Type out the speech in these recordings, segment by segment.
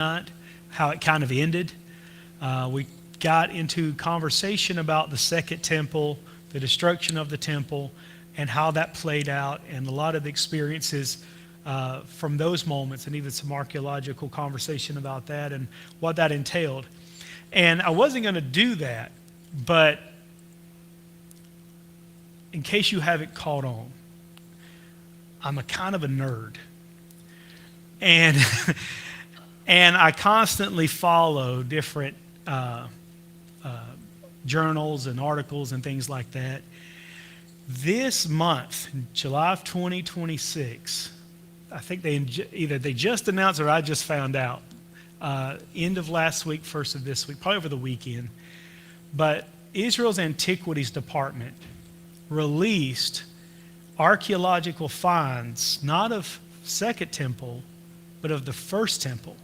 how it kind of ended. We got into conversation about the second temple, the destruction of the temple, and how that played out, and a lot of the experiences from those moments, and even some archaeological conversation about that and what that entailed. And I wasn't going to do that, but in case you haven't caught on, I'm a kind of a nerd. And and I constantly follow different journals and articles and things like that. This month, July of 2026, I think they just announced or I just found out, end of last week, first of this week, probably over the weekend, but Israel's Antiquities Department released archaeological finds, not of Second Temple, but of the First Temple.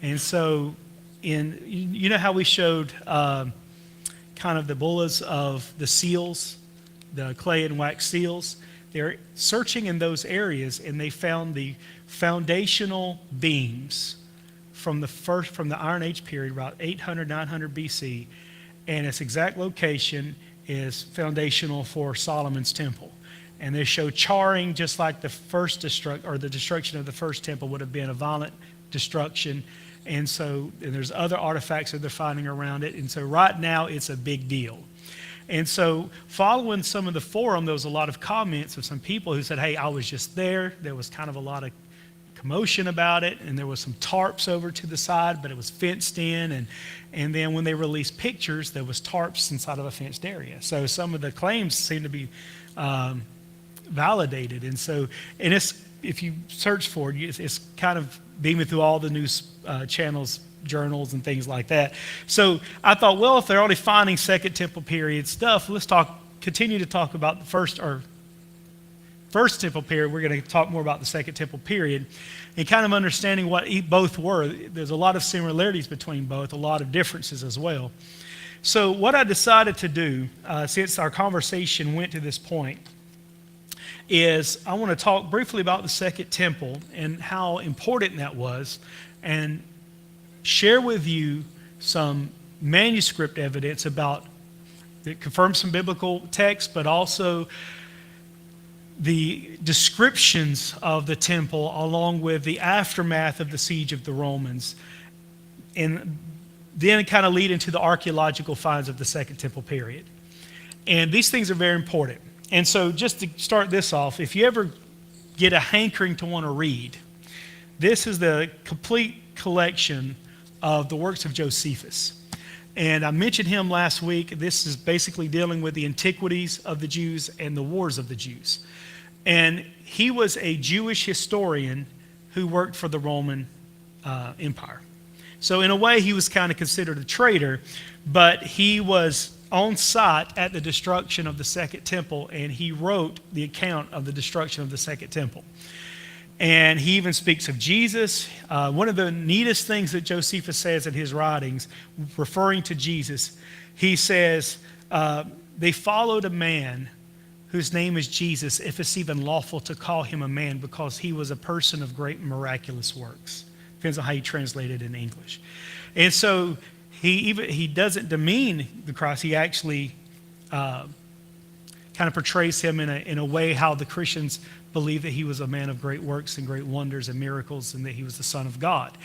And so, you know how we showed kind of the bullahs of the seals, the clay and wax seals? They're searching in those areas, and they found the foundational beams from the Iron Age period, about 800, 900 BC, and its exact location is foundational for Solomon's temple. And they show charring, just like the destruction of the first temple would have been a violent destruction. And there's other artifacts that they're finding around it. And so right now it's a big deal. And so following some of the forum, there was a lot of comments of some people who said, hey, I was just there. There was kind of a lot of commotion about it, and there was some tarps over to the side, but it was fenced in. And then when they released pictures, there was tarps inside of a fenced area. So some of the claims seem to be validated. And if you search for it, it's kind of beaming through all the news channels, journals, and things like that. So I thought, well, if they're already finding Second Temple period stuff, let's continue to talk about the First Temple period. We're going to talk more about the Second Temple period and kind of understanding what both were. There's a lot of similarities between both, a lot of differences as well. So what I decided to do, since our conversation went to this point, is I want to talk briefly about the Second Temple and how important that was, and share with you some manuscript evidence that confirms some biblical text, but also the descriptions of the temple along with the aftermath of the siege of the Romans, and then kind of lead into the archaeological finds of the Second Temple period. And these things are very important. And so just to start this off, if you ever get a hankering to want to read, this is the complete collection of the works of Josephus. And I mentioned him last week. This is basically dealing with the antiquities of the Jews and the wars of the Jews. And he was a Jewish historian who worked for the Roman Empire. So in a way, he was kind of considered a traitor, but he was on site at the destruction of the Second Temple, and he wrote the account of the destruction of the Second Temple. And he even speaks of Jesus. One of the neatest things that Josephus says in his writings, referring to Jesus, he says, they followed a man whose name is Jesus, if it's even lawful to call him a man, because he was a person of great miraculous works. Depends on how you translate it in English. And so he doesn't demean the Christ. He actually kind of portrays him in a way how the Christians believe that he was a man of great works and great wonders and miracles, and that he was the Son of God.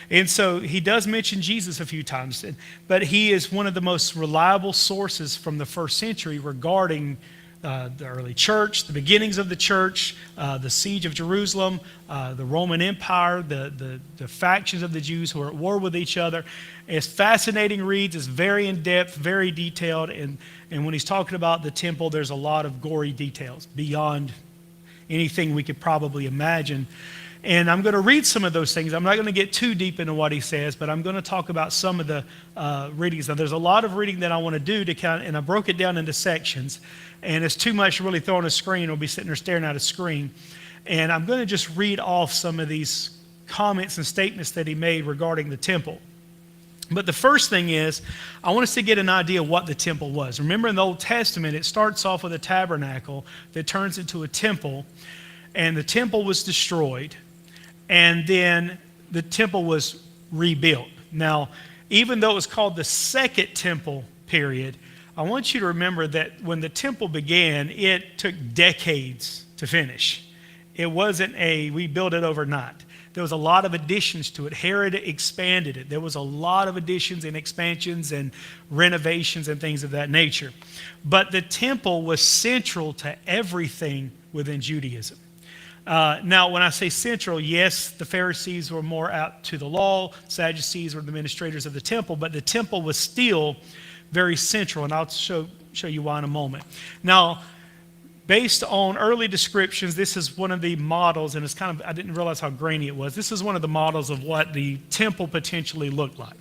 And so he does mention Jesus a few times, but he is one of the most reliable sources from the first century regarding the early church, the beginnings of the church, the siege of Jerusalem, the Roman Empire, the factions of the Jews who are at war with each other. It's fascinating reads. It's very in-depth, very detailed. And when he's talking about the temple, there's a lot of gory details beyond anything we could probably imagine. And I'm going to read some of those things. I'm not going to get too deep into what he says, but I'm going to talk about some of the readings. Now, there's a lot of reading that I want to do and I broke it down into sections. And it's too much to really throw on a screen. We'll be sitting there staring at a screen. And I'm going to just read off some of these comments and statements that he made regarding the temple. But the first thing is, I want us to get an idea of what the temple was. Remember, in the Old Testament, it starts off with a tabernacle that turns into a temple, and the temple was destroyed, and then the temple was rebuilt. Now, even though it was called the Second Temple period, I want you to remember that when the temple began, it took decades to finish. It wasn't we built it overnight. There was a lot of additions to it. Herod expanded it. There was a lot of additions and expansions and renovations and things of that nature. But the temple was central to everything within Judaism. Now, when I say central, yes, the Pharisees were more out to the law. Sadducees were the administrators of the temple, but the temple was still very central, and I'll show you why in a moment. Now, based on early descriptions, this is one of the models, and it's kind of, I didn't realize how grainy it was. This is one of the models of what the temple potentially looked like.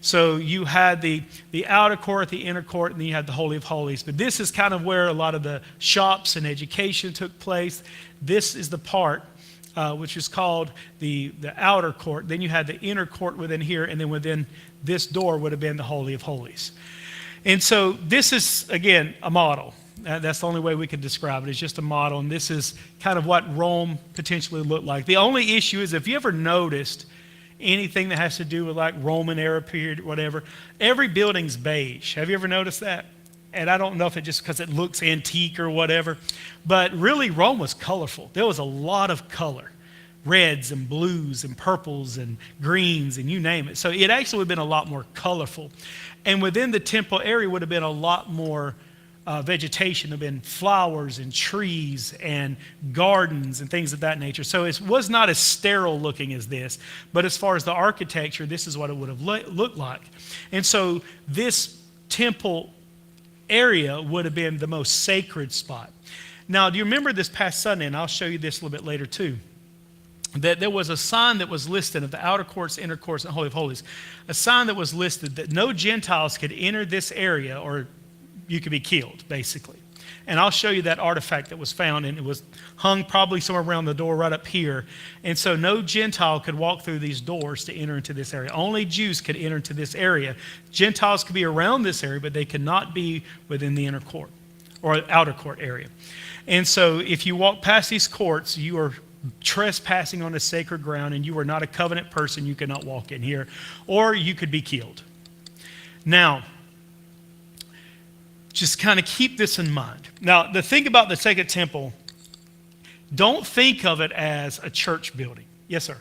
So you had the outer court, the inner court, and then you had the Holy of Holies. But this is kind of where a lot of the shops and education took place. This is the part which is called the outer court. Then you had the inner court within here, and then within this door would have been the Holy of Holies. And so this is, again, a model. That's the only way we can describe it. It's just a model, and this is kind of what Rome potentially looked like. The only issue is, if you ever noticed anything that has to do with like Roman era period, whatever, every building's beige. Have you ever noticed that? And I don't know if it's just because it looks antique or whatever, but really Rome was colorful. There was a lot of color. Reds and blues and purples and greens and you name it. So it actually would have been a lot more colorful. And within the temple area would have been a lot more vegetation. There have been flowers and trees and gardens and things of that nature. So it was not as sterile looking as this, but as far as the architecture, this is what it would have looked like. And so this temple area would have been the most sacred spot. Now, do you remember this past Sunday, and I'll show you this a little bit later too, that there was a sign that was listed of the outer courts, inner courts, and Holy of Holies, a sign that was listed that no Gentiles could enter this area or you could be killed, basically. And I'll show you that artifact that was found, and it was hung probably somewhere around the door right up here. And so no Gentile could walk through these doors to enter into this area. Only Jews could enter into this area. Gentiles could be around this area, but they could not be within the inner court or outer court area. And so if you walk past these courts, you are trespassing on a sacred ground, and you are not a covenant person. You cannot walk in here, or you could be killed. Now, just kind of keep this in mind. Now, the thing about the Second Temple, don't think of it as a church building. Yes, sir.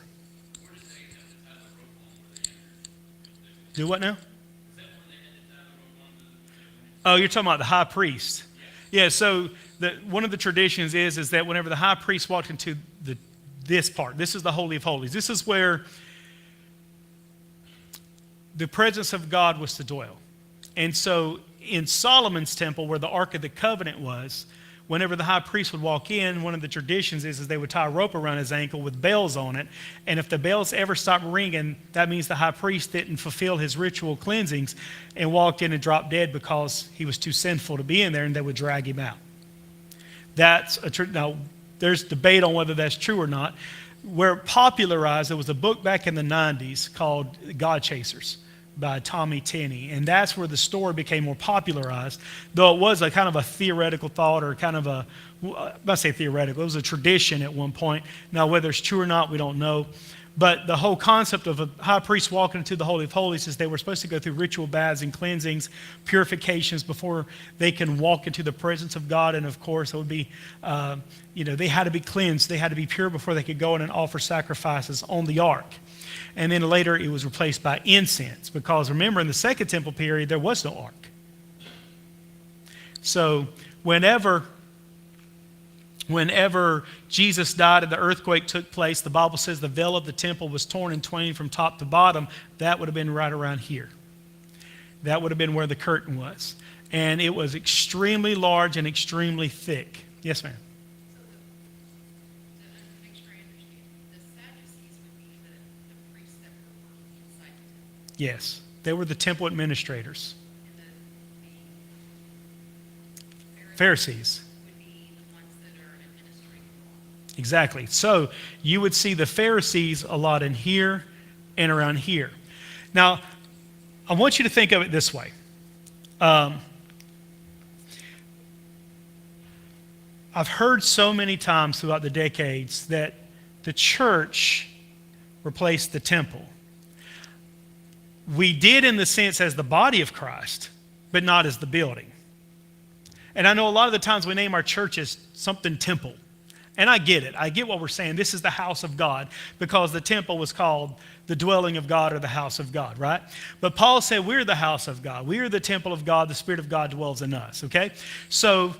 Do what now? Oh, you're talking about the high priest. Yeah, so one of the traditions is that whenever the high priest walked into this part, this is the Holy of Holies. This is where the presence of God was to dwell. And so in Solomon's temple, where the Ark of the Covenant was, whenever the high priest would walk in, one of the traditions is they would tie a rope around his ankle with bells on it. And if the bells ever stopped ringing, that means the high priest didn't fulfill his ritual cleansings and walked in and dropped dead because he was too sinful to be in there, and they would drag him out. That's now, there's debate on whether that's true or not. Where it popularized, there was a book back in the 90s called God Chasers by Tommy Tenney, and that's where the story became more popularized, though it was a kind of a theoretical thought, or kind of I say theoretical, it was a tradition at one point. Now, whether it's true or not, we don't know. But the whole concept of a high priest walking into the Holy of Holies is they were supposed to go through ritual baths and cleansings, purifications before they can walk into the presence of God. And of course, it would be, they had to be cleansed. They had to be pure before they could go in and offer sacrifices on the ark. And then later it was replaced by incense, because remember, in the Second Temple period, there was no ark. So whenever Jesus died and the earthquake took place, the Bible says the veil of the temple was torn in twain from top to bottom. That would have been right around here. That would have been where the curtain was. And it was extremely large and extremely thick. Yes, ma'am. Yes, they were the temple administrators. Pharisees. Exactly. So you would see the Pharisees a lot in here and around here. Now, I want you to think of it this way. I've heard so many times throughout the decades that the church replaced the temple. We did in the sense as the body of Christ, but not as the building. And I know a lot of the times we name our churches something temple. And I get it. I get what we're saying. This is the house of God because the temple was called the dwelling of God or the house of God, right? But Paul said we're the house of God. We are the temple of God. The Spirit of God dwells in us, okay? So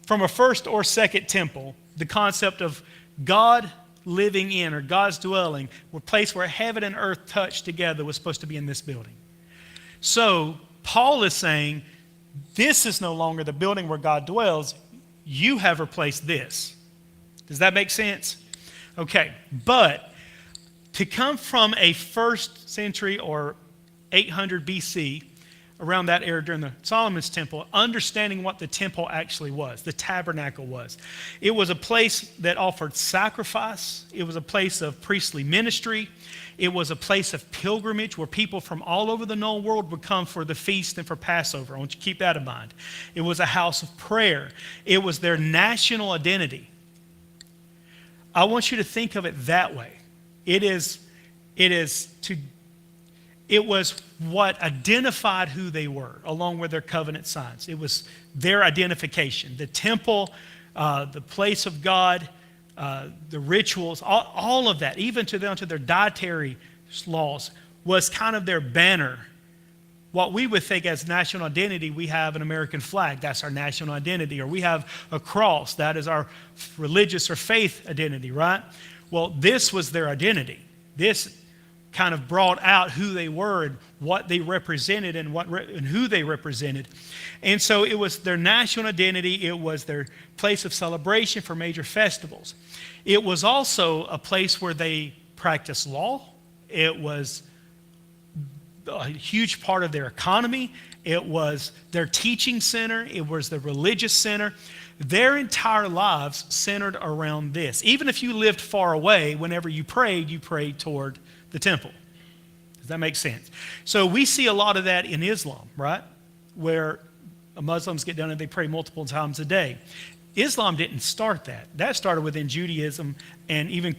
from a first or second temple, the concept of God living in or God's dwelling, a place where heaven and earth touched together, was supposed to be in this building. So Paul is saying this is no longer the building where God dwells. You have replaced this. Does that make sense? Okay, but to come from a first century or 800 BC, around that era during the Solomon's temple, understanding what the temple actually was, the tabernacle was. It was a place that offered sacrifice. It was a place of priestly ministry. It was a place of pilgrimage where people from all over the known world would come for the feast and for Passover. I want you to keep that in mind. It was a house of prayer. It was their national identity. I want you to think of it that way. It was what identified who they were, along with their covenant signs. It was their identification. The temple, the place of God, the rituals, all of that, even down to their dietary laws, was kind of their banner. What we would think as national identity, we have an American flag. That's our national identity. Or we have a cross. That is our religious or faith identity, right? Well, this was their identity. This kind of brought out who they were and what they represented and who they represented. And so it was their national identity. It was their place of celebration for major festivals. It was also a place where they practiced law. It was a huge part of their economy. It was their teaching center. It was the religious center. Their entire lives centered around this. Even if you lived far away, whenever you prayed toward the temple. Does that make sense? So we see a lot of that in Islam, right? Where Muslims get done and they pray multiple times a day. Islam didn't start that. That started within Judaism, and even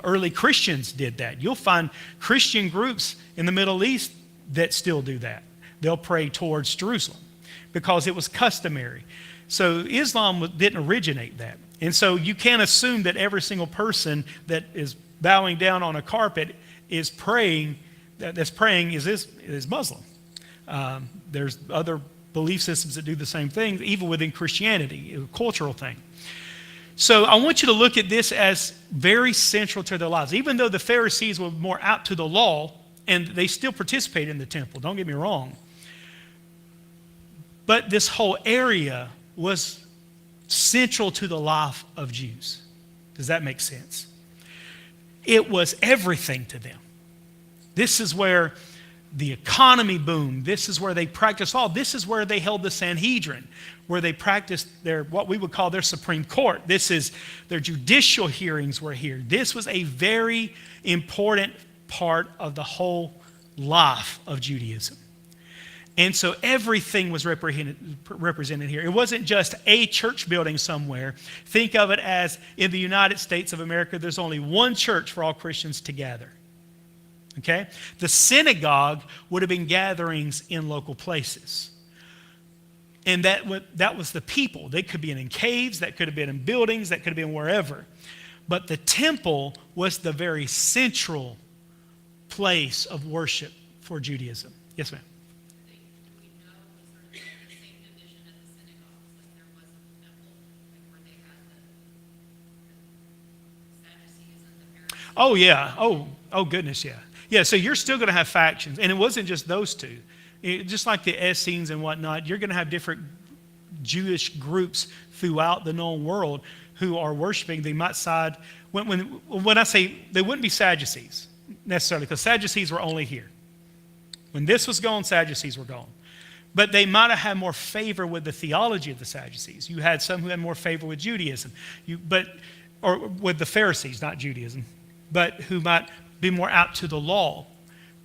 early Christians did that. You'll find Christian groups in the Middle East that still do that. They'll pray towards Jerusalem because it was customary. So Islam didn't originate that. And so you can't assume that every single person that is bowing down on a carpet is praying is Muslim. There's other belief systems that do the same thing, even within Christianity, a cultural thing. So I want you to look at this as very central to their lives. Even though the Pharisees were more apt to the law, and they still participated in the temple, don't get me wrong. But this whole area was central to the life of Jews. Does that make sense? It was everything to them. This is where the economy boomed. This is where they practiced law. This is where they held the Sanhedrin, where they practiced their what we would call their Supreme Court. This is their judicial hearings were here. This was a very important part of the whole life of Judaism. And so everything was represented here. It wasn't just a church building somewhere. Think of it as in the United States of America, there's only one church for all Christians to gather. Okay? The synagogue would have been gatherings in local places. And that was the people. They could be in caves, that could have been in buildings, that could have been wherever. But the temple was the very central place of worship for Judaism. Yes, ma'am. Oh, yeah. Oh, goodness, yeah. Yeah, so you're still going to have factions. And it wasn't just those two. Just like the Essenes and whatnot, you're going to have different Jewish groups throughout the known world who are worshiping. They might side. When I say they wouldn't be Sadducees necessarily, because Sadducees were only here. When this was gone, Sadducees were gone. But they might have had more favor with the theology of the Sadducees. You had some who had more favor with Judaism, or with the Pharisees, not Judaism, but who might be more apt to the law.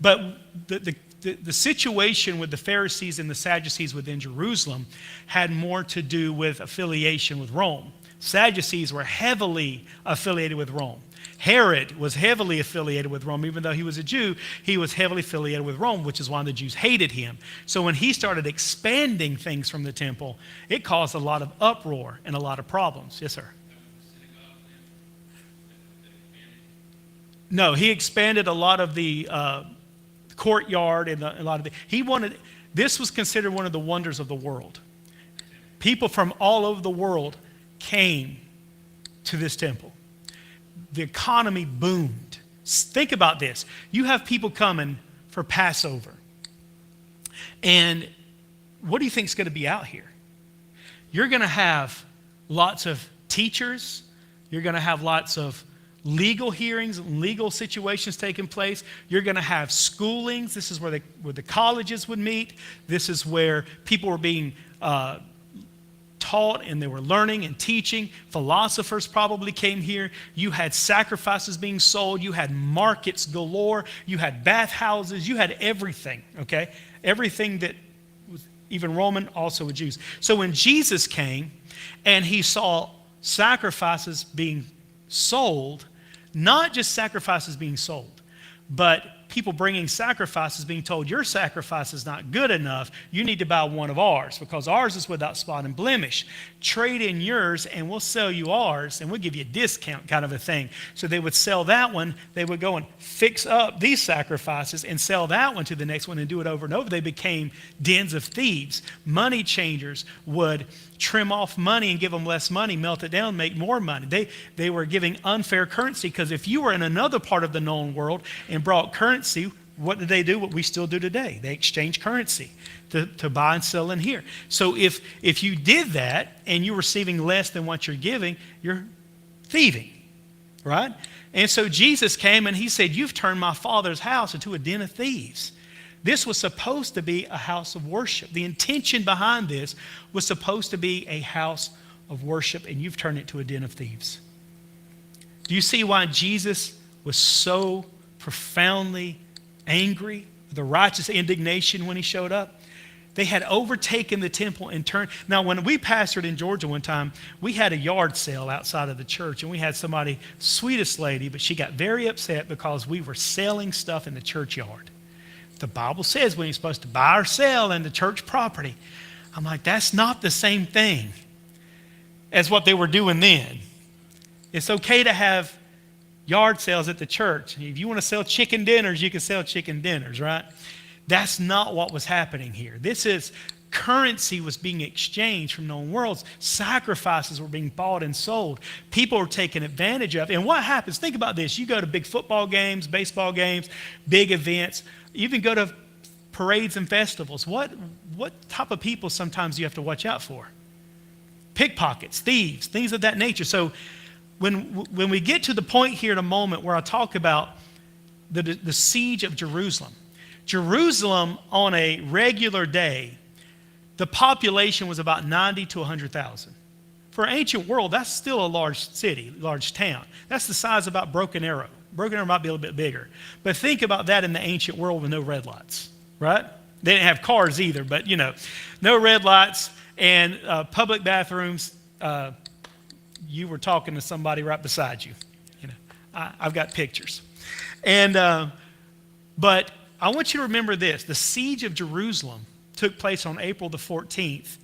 But the situation with the Pharisees and the Sadducees within Jerusalem had more to do with affiliation with Rome. Sadducees were heavily affiliated with Rome. Herod was heavily affiliated with Rome. Even though he was a Jew, he was heavily affiliated with Rome, which is why the Jews hated him. So when he started expanding things from the temple, it caused a lot of uproar and a lot of problems. Yes, sir. No, he expanded a lot of the courtyard and a lot of the, he wanted, this was considered one of the wonders of the world. People from all over the world came to this temple. The economy boomed. Think about this. You have people coming for Passover. And what do you think is going to be out here? You're going to have lots of teachers. You're going to have lots of legal hearings, legal situations taking place. You're going to have schoolings. This is where the colleges would meet. This is where people were being taught and they were learning and teaching. Philosophers probably came here. You had sacrifices being sold. You had markets galore. You had bathhouses. You had everything, okay? Everything that was even Roman, also with Jews. So when Jesus came and he saw sacrifices being sold, not just sacrifices being sold, but people bringing sacrifices being told, your sacrifice is not good enough. You need to buy one of ours because ours is without spot and blemish. Trade in yours and we'll sell you ours and we'll give you a discount, kind of a thing. So they would sell that one. They would go and fix up these sacrifices and sell that one to the next one and do it over and over. They became dens of thieves. Money changers would trim off money and give them less money, melt it down, make more money. They were giving unfair currency because if you were in another part of the known world and brought currency, what did they do? What we still do today. They exchange currency to buy and sell in here. So if you did that and you're receiving less than what you're giving, you're thieving, right? And so Jesus came and he said, you've turned my Father's house into a den of thieves. This was supposed to be a house of worship. The intention behind this was supposed to be a house of worship, and you've turned it to a den of thieves. Do you see why Jesus was so profoundly angry, with a righteous indignation when he showed up? They had overtaken the temple and turned. Now, when we pastored in Georgia one time, we had a yard sale outside of the church, and we had somebody, sweetest lady, but she got very upset because we were selling stuff in the churchyard. The Bible says when you're supposed to buy or sell in the church property. I'm like, that's not the same thing as what they were doing then. It's okay to have yard sales at the church. If you want to sell chicken dinners, you can sell chicken dinners, right? That's not what was happening here. This is currency was being exchanged from known worlds. Sacrifices were being bought and sold. People were taken advantage of. And what happens? Think about this. You go to big football games, baseball games, big events. You even go to parades and festivals. What type of people sometimes you have to watch out for? Pickpockets, thieves, things of that nature. So when we get to the point here in a moment where I talk about the siege of Jerusalem, Jerusalem on a regular day, the population was about 90 to 100,000. For an ancient world, that's still a large city, large town. That's the size of about Broken Arrow. Broken Arrow might be a little bit bigger. But think about that in the ancient world with no red lights, right? They didn't have cars either, but no red lights and public bathrooms. You were talking to somebody right beside you. I've got pictures. But I want you to remember this. The siege of Jerusalem took place on April the 14th,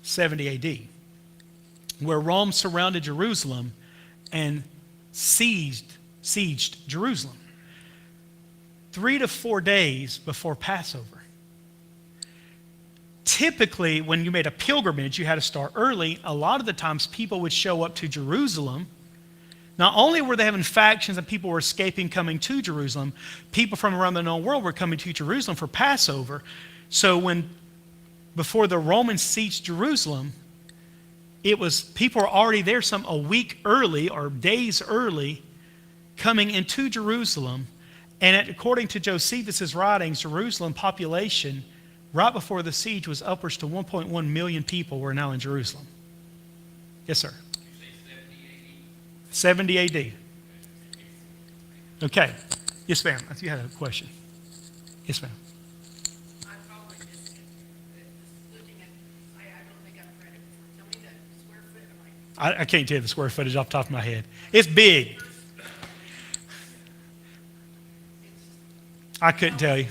70 AD, where Rome surrounded Jerusalem and sieged Jerusalem 3 to 4 days before Passover. Typically, when you made a pilgrimage, you had to start early. A lot of the times, people would show up to Jerusalem. Not only were they having factions and people were escaping coming to Jerusalem, people from around the known world were coming to Jerusalem for Passover. So before the Romans sieged Jerusalem, it was people were already there a week early or days early coming into Jerusalem. And according to Josephus' writings, Jerusalem population right before the siege was upwards to 1.1 million people were now in Jerusalem. Yes, sir. 70 AD. Okay. Yes, ma'am. I think you had a question. Yes, ma'am. I probably missed it. Looking at, I don't think I've read it before. Tell me the square foot. I can't tell you the square footage off the top of my head. It's big. I couldn't tell you.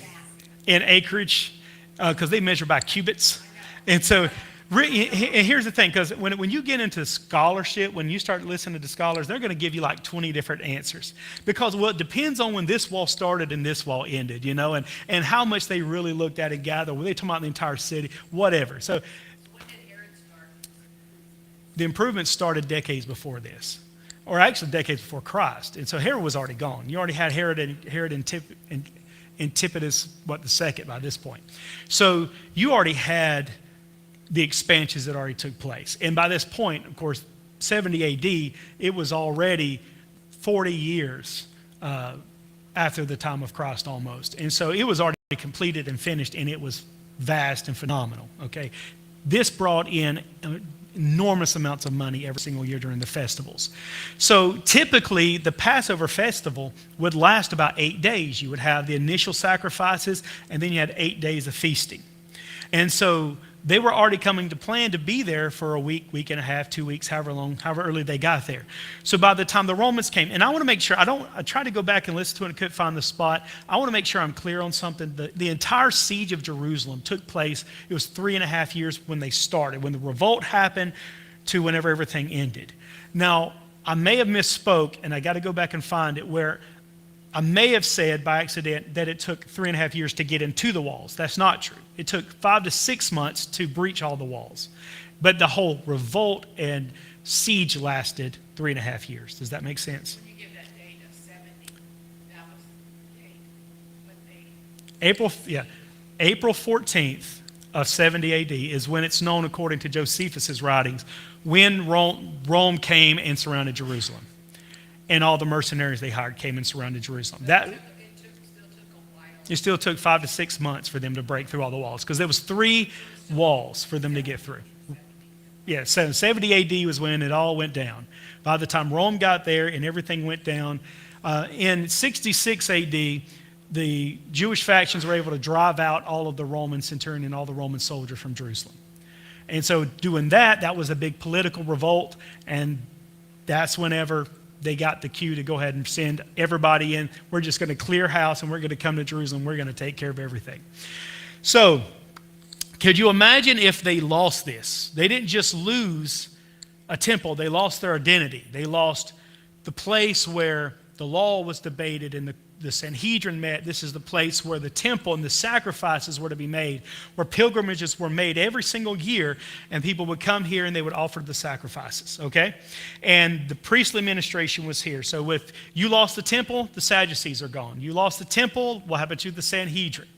In acreage, because they measure by cubits. And so, and here's the thing, because when you get into scholarship, when you start listening to scholars, they're going to give you like 20 different answers. Because, well, it depends on when this wall started and this wall ended, you know, and how much they really looked at and gathered. Were they talking about the entire city? Whatever. So When did Herod start? the improvements started decades before this, or actually decades before Christ. And so Herod was already gone. You already had Herod Antipatus, the second by this point. So you already had the expansions that already took place. And by this point, of course, 70 AD, it was already 40 years after the time of Christ almost. And so it was already completed and finished, and it was vast and phenomenal, okay? This brought in enormous amounts of money every single year during the festivals. So typically, the Passover festival would last about 8 days. You would have the initial sacrifices, and then you had 8 days of feasting. And so they were already coming to plan to be there for a week, week and a half, 2 weeks, however early they got there. So by the time the Romans came, and I want to make sure, I tried to go back and listen to it and couldn't find the spot. I want to make sure I'm clear on something. The entire siege of Jerusalem took place, it was 3.5 years when they started, when the revolt happened to whenever everything ended. Now, I may have misspoke, and I got to go back and find it, where I may have said by accident that it took 3.5 years to get into the walls. That's not true. It took 5 to 6 months to breach all the walls. But the whole revolt and siege lasted 3.5 years. Does that make sense? When you give that date of 70, that was the date when they... April 14th of 70 AD is when it's known, according to Josephus's writings, when Rome came and surrounded Jerusalem. And all the mercenaries they hired came and surrounded Jerusalem. It still took 5 to 6 months for them to break through all the walls, because there was 3 walls for them to get through. Yeah, so 70 AD was when it all went down. By the time Rome got there and everything went down, in 66 AD, the Jewish factions were able to drive out all of the Roman centurion and all the Roman soldiers from Jerusalem. And so doing that was a big political revolt, and that's whenever they got the cue to go ahead and send everybody in. We're just going to clear house, and we're going to come to Jerusalem. We're going to take care of everything. So, could you imagine if they lost this? They didn't just lose a temple. They lost their identity. They lost the place where the law was debated and the Sanhedrin met. This is the place where the temple and the sacrifices were to be made, where pilgrimages were made every single year, and people would come here and they would offer the sacrifices, okay? And the priestly administration was here. So if you lost the temple, the Sadducees are gone. You lost the temple, what happened to the Sanhedrin?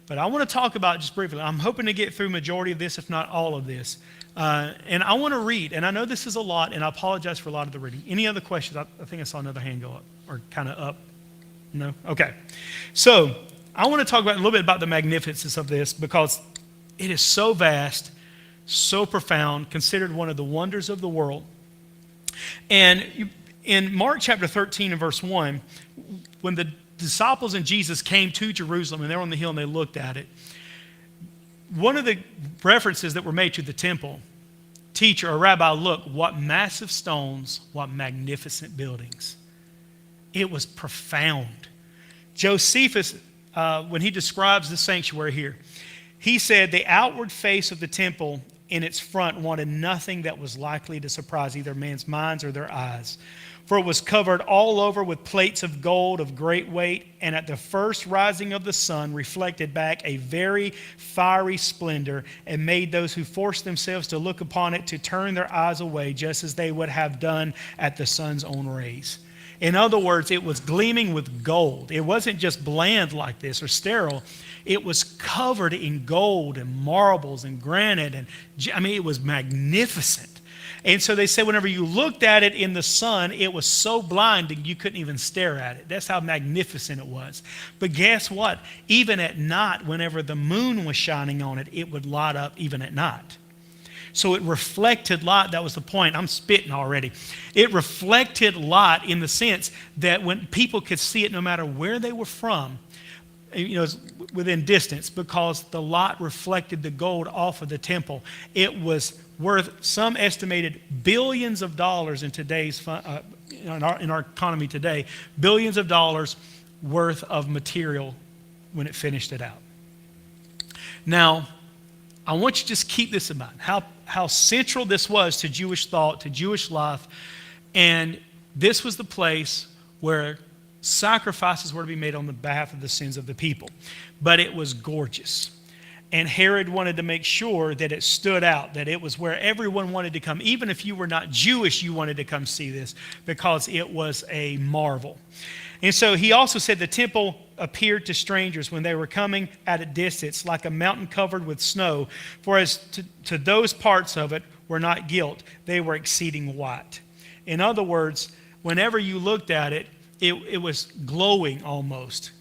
But I want to talk about, just briefly, I'm hoping to get through majority of this, if not all of this. And I want to read, and I know this is a lot, and I apologize for a lot of the reading. Any other questions? I think I saw another hand go up, or kind of up. No? Okay. So I want to talk about a little bit about the magnificence of this, because it is so vast, so profound, considered one of the wonders of the world. And in Mark chapter 13 and verse 1, when the disciples and Jesus came to Jerusalem and they were on the hill and they looked at it, one of the references that were made to the temple, teacher or rabbi, look, what massive stones, what magnificent buildings. It was profound. Josephus, when he describes the sanctuary here, he said the outward face of the temple in its front wanted nothing that was likely to surprise either man's minds or their eyes. For it was covered all over with plates of gold of great weight, and at the first rising of the sun reflected back a very fiery splendor, and made those who forced themselves to look upon it to turn their eyes away, just as they would have done at the sun's own rays. In other words, it was gleaming with gold. It wasn't just bland like this or sterile. It was covered in gold and marbles and granite. And it was magnificent. And so they said whenever you looked at it in the sun, it was so blinding you couldn't even stare at it. That's how magnificent it was. But guess what? Even at night, whenever the moon was shining on it, it would light up even at night. So it reflected light. That was the point. I'm spitting already. It reflected light in the sense that when people could see it no matter where they were from, within distance, because the light reflected the gold off of the temple. It was worth, some estimated, billions of dollars in today's in our economy today, billions of dollars worth of material when it finished it out. Now, I want you to just keep this in mind, how central this was to Jewish thought, to Jewish life. And this was the place where sacrifices were to be made on the behalf of the sins of the people. But it was gorgeous. And Herod wanted to make sure that it stood out, that it was where everyone wanted to come. Even if you were not Jewish, you wanted to come see this because it was a marvel. And so he also said the temple appeared to strangers when they were coming at a distance, like a mountain covered with snow. For as to those parts of it were not gilt, they were exceeding white. In other words, whenever you looked at it, it was glowing almost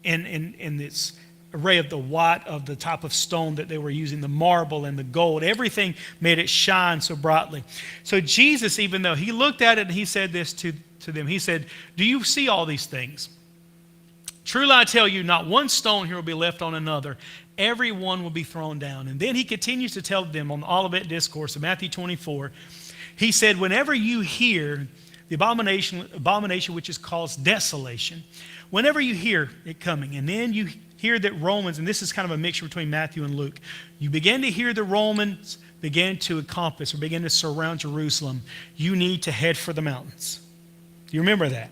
in this array of the white of the type of stone that they were using, the marble and the gold. Everything made it shine so brightly. So Jesus, even though he looked at it and he said this to them, he said, do you see all these things? Truly I tell you, not one stone here will be left on another. Every one will be thrown down. And then he continues to tell them on the Olivet Discourse in Matthew 24, he said, whenever you hear the abomination which is called desolation, whenever you hear it coming, and then you hear that Romans, and this is kind of a mixture between Matthew and Luke, you begin to hear the Romans begin to encompass or begin to surround Jerusalem, you need to head for the mountains. Do you remember that?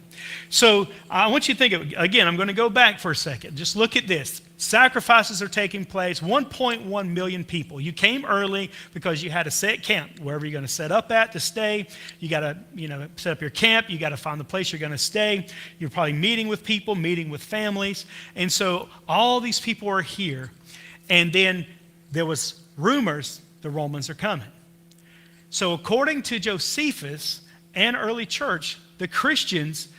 So I want you to think of, again, I'm going to go back for a second. Just look at this. Sacrifices are taking place, 1.1 million people. You came early because you had a set camp, wherever you're going to set up at to stay. You got to, set up your camp. You got to find the place you're going to stay. You're probably meeting with people, meeting with families. And so all these people are here. And then there was rumors the Romans are coming. So according to Josephus and early church, the Christians,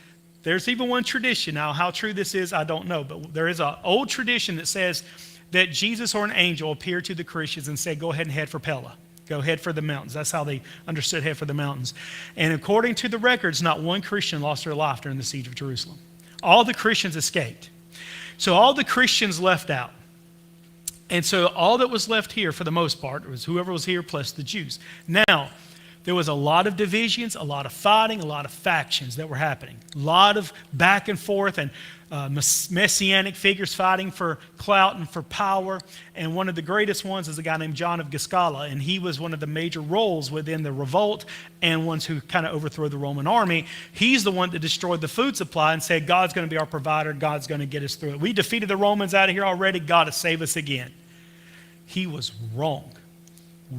there's even one tradition. Now, how true this is, I don't know. But there is an old tradition that says that Jesus or an angel appeared to the Christians and said, go ahead and head for Pella. Go head for the mountains. That's how they understood head for the mountains. And according to the records, not one Christian lost their life during the siege of Jerusalem. All the Christians escaped. So all the Christians left out. And so all that was left here, for the most part, was whoever was here plus the Jews. Now, there was a lot of divisions, a lot of fighting, a lot of factions that were happening. A lot of back and forth and messianic figures fighting for clout and for power. And one of the greatest ones is a guy named John of Giscala. And he was one of the major roles within the revolt and ones who kind of overthrew the Roman army. He's the one that destroyed the food supply and said, God's going to be our provider. God's going to get us through it. We defeated the Romans out of here already. God to save us again. He was wrong.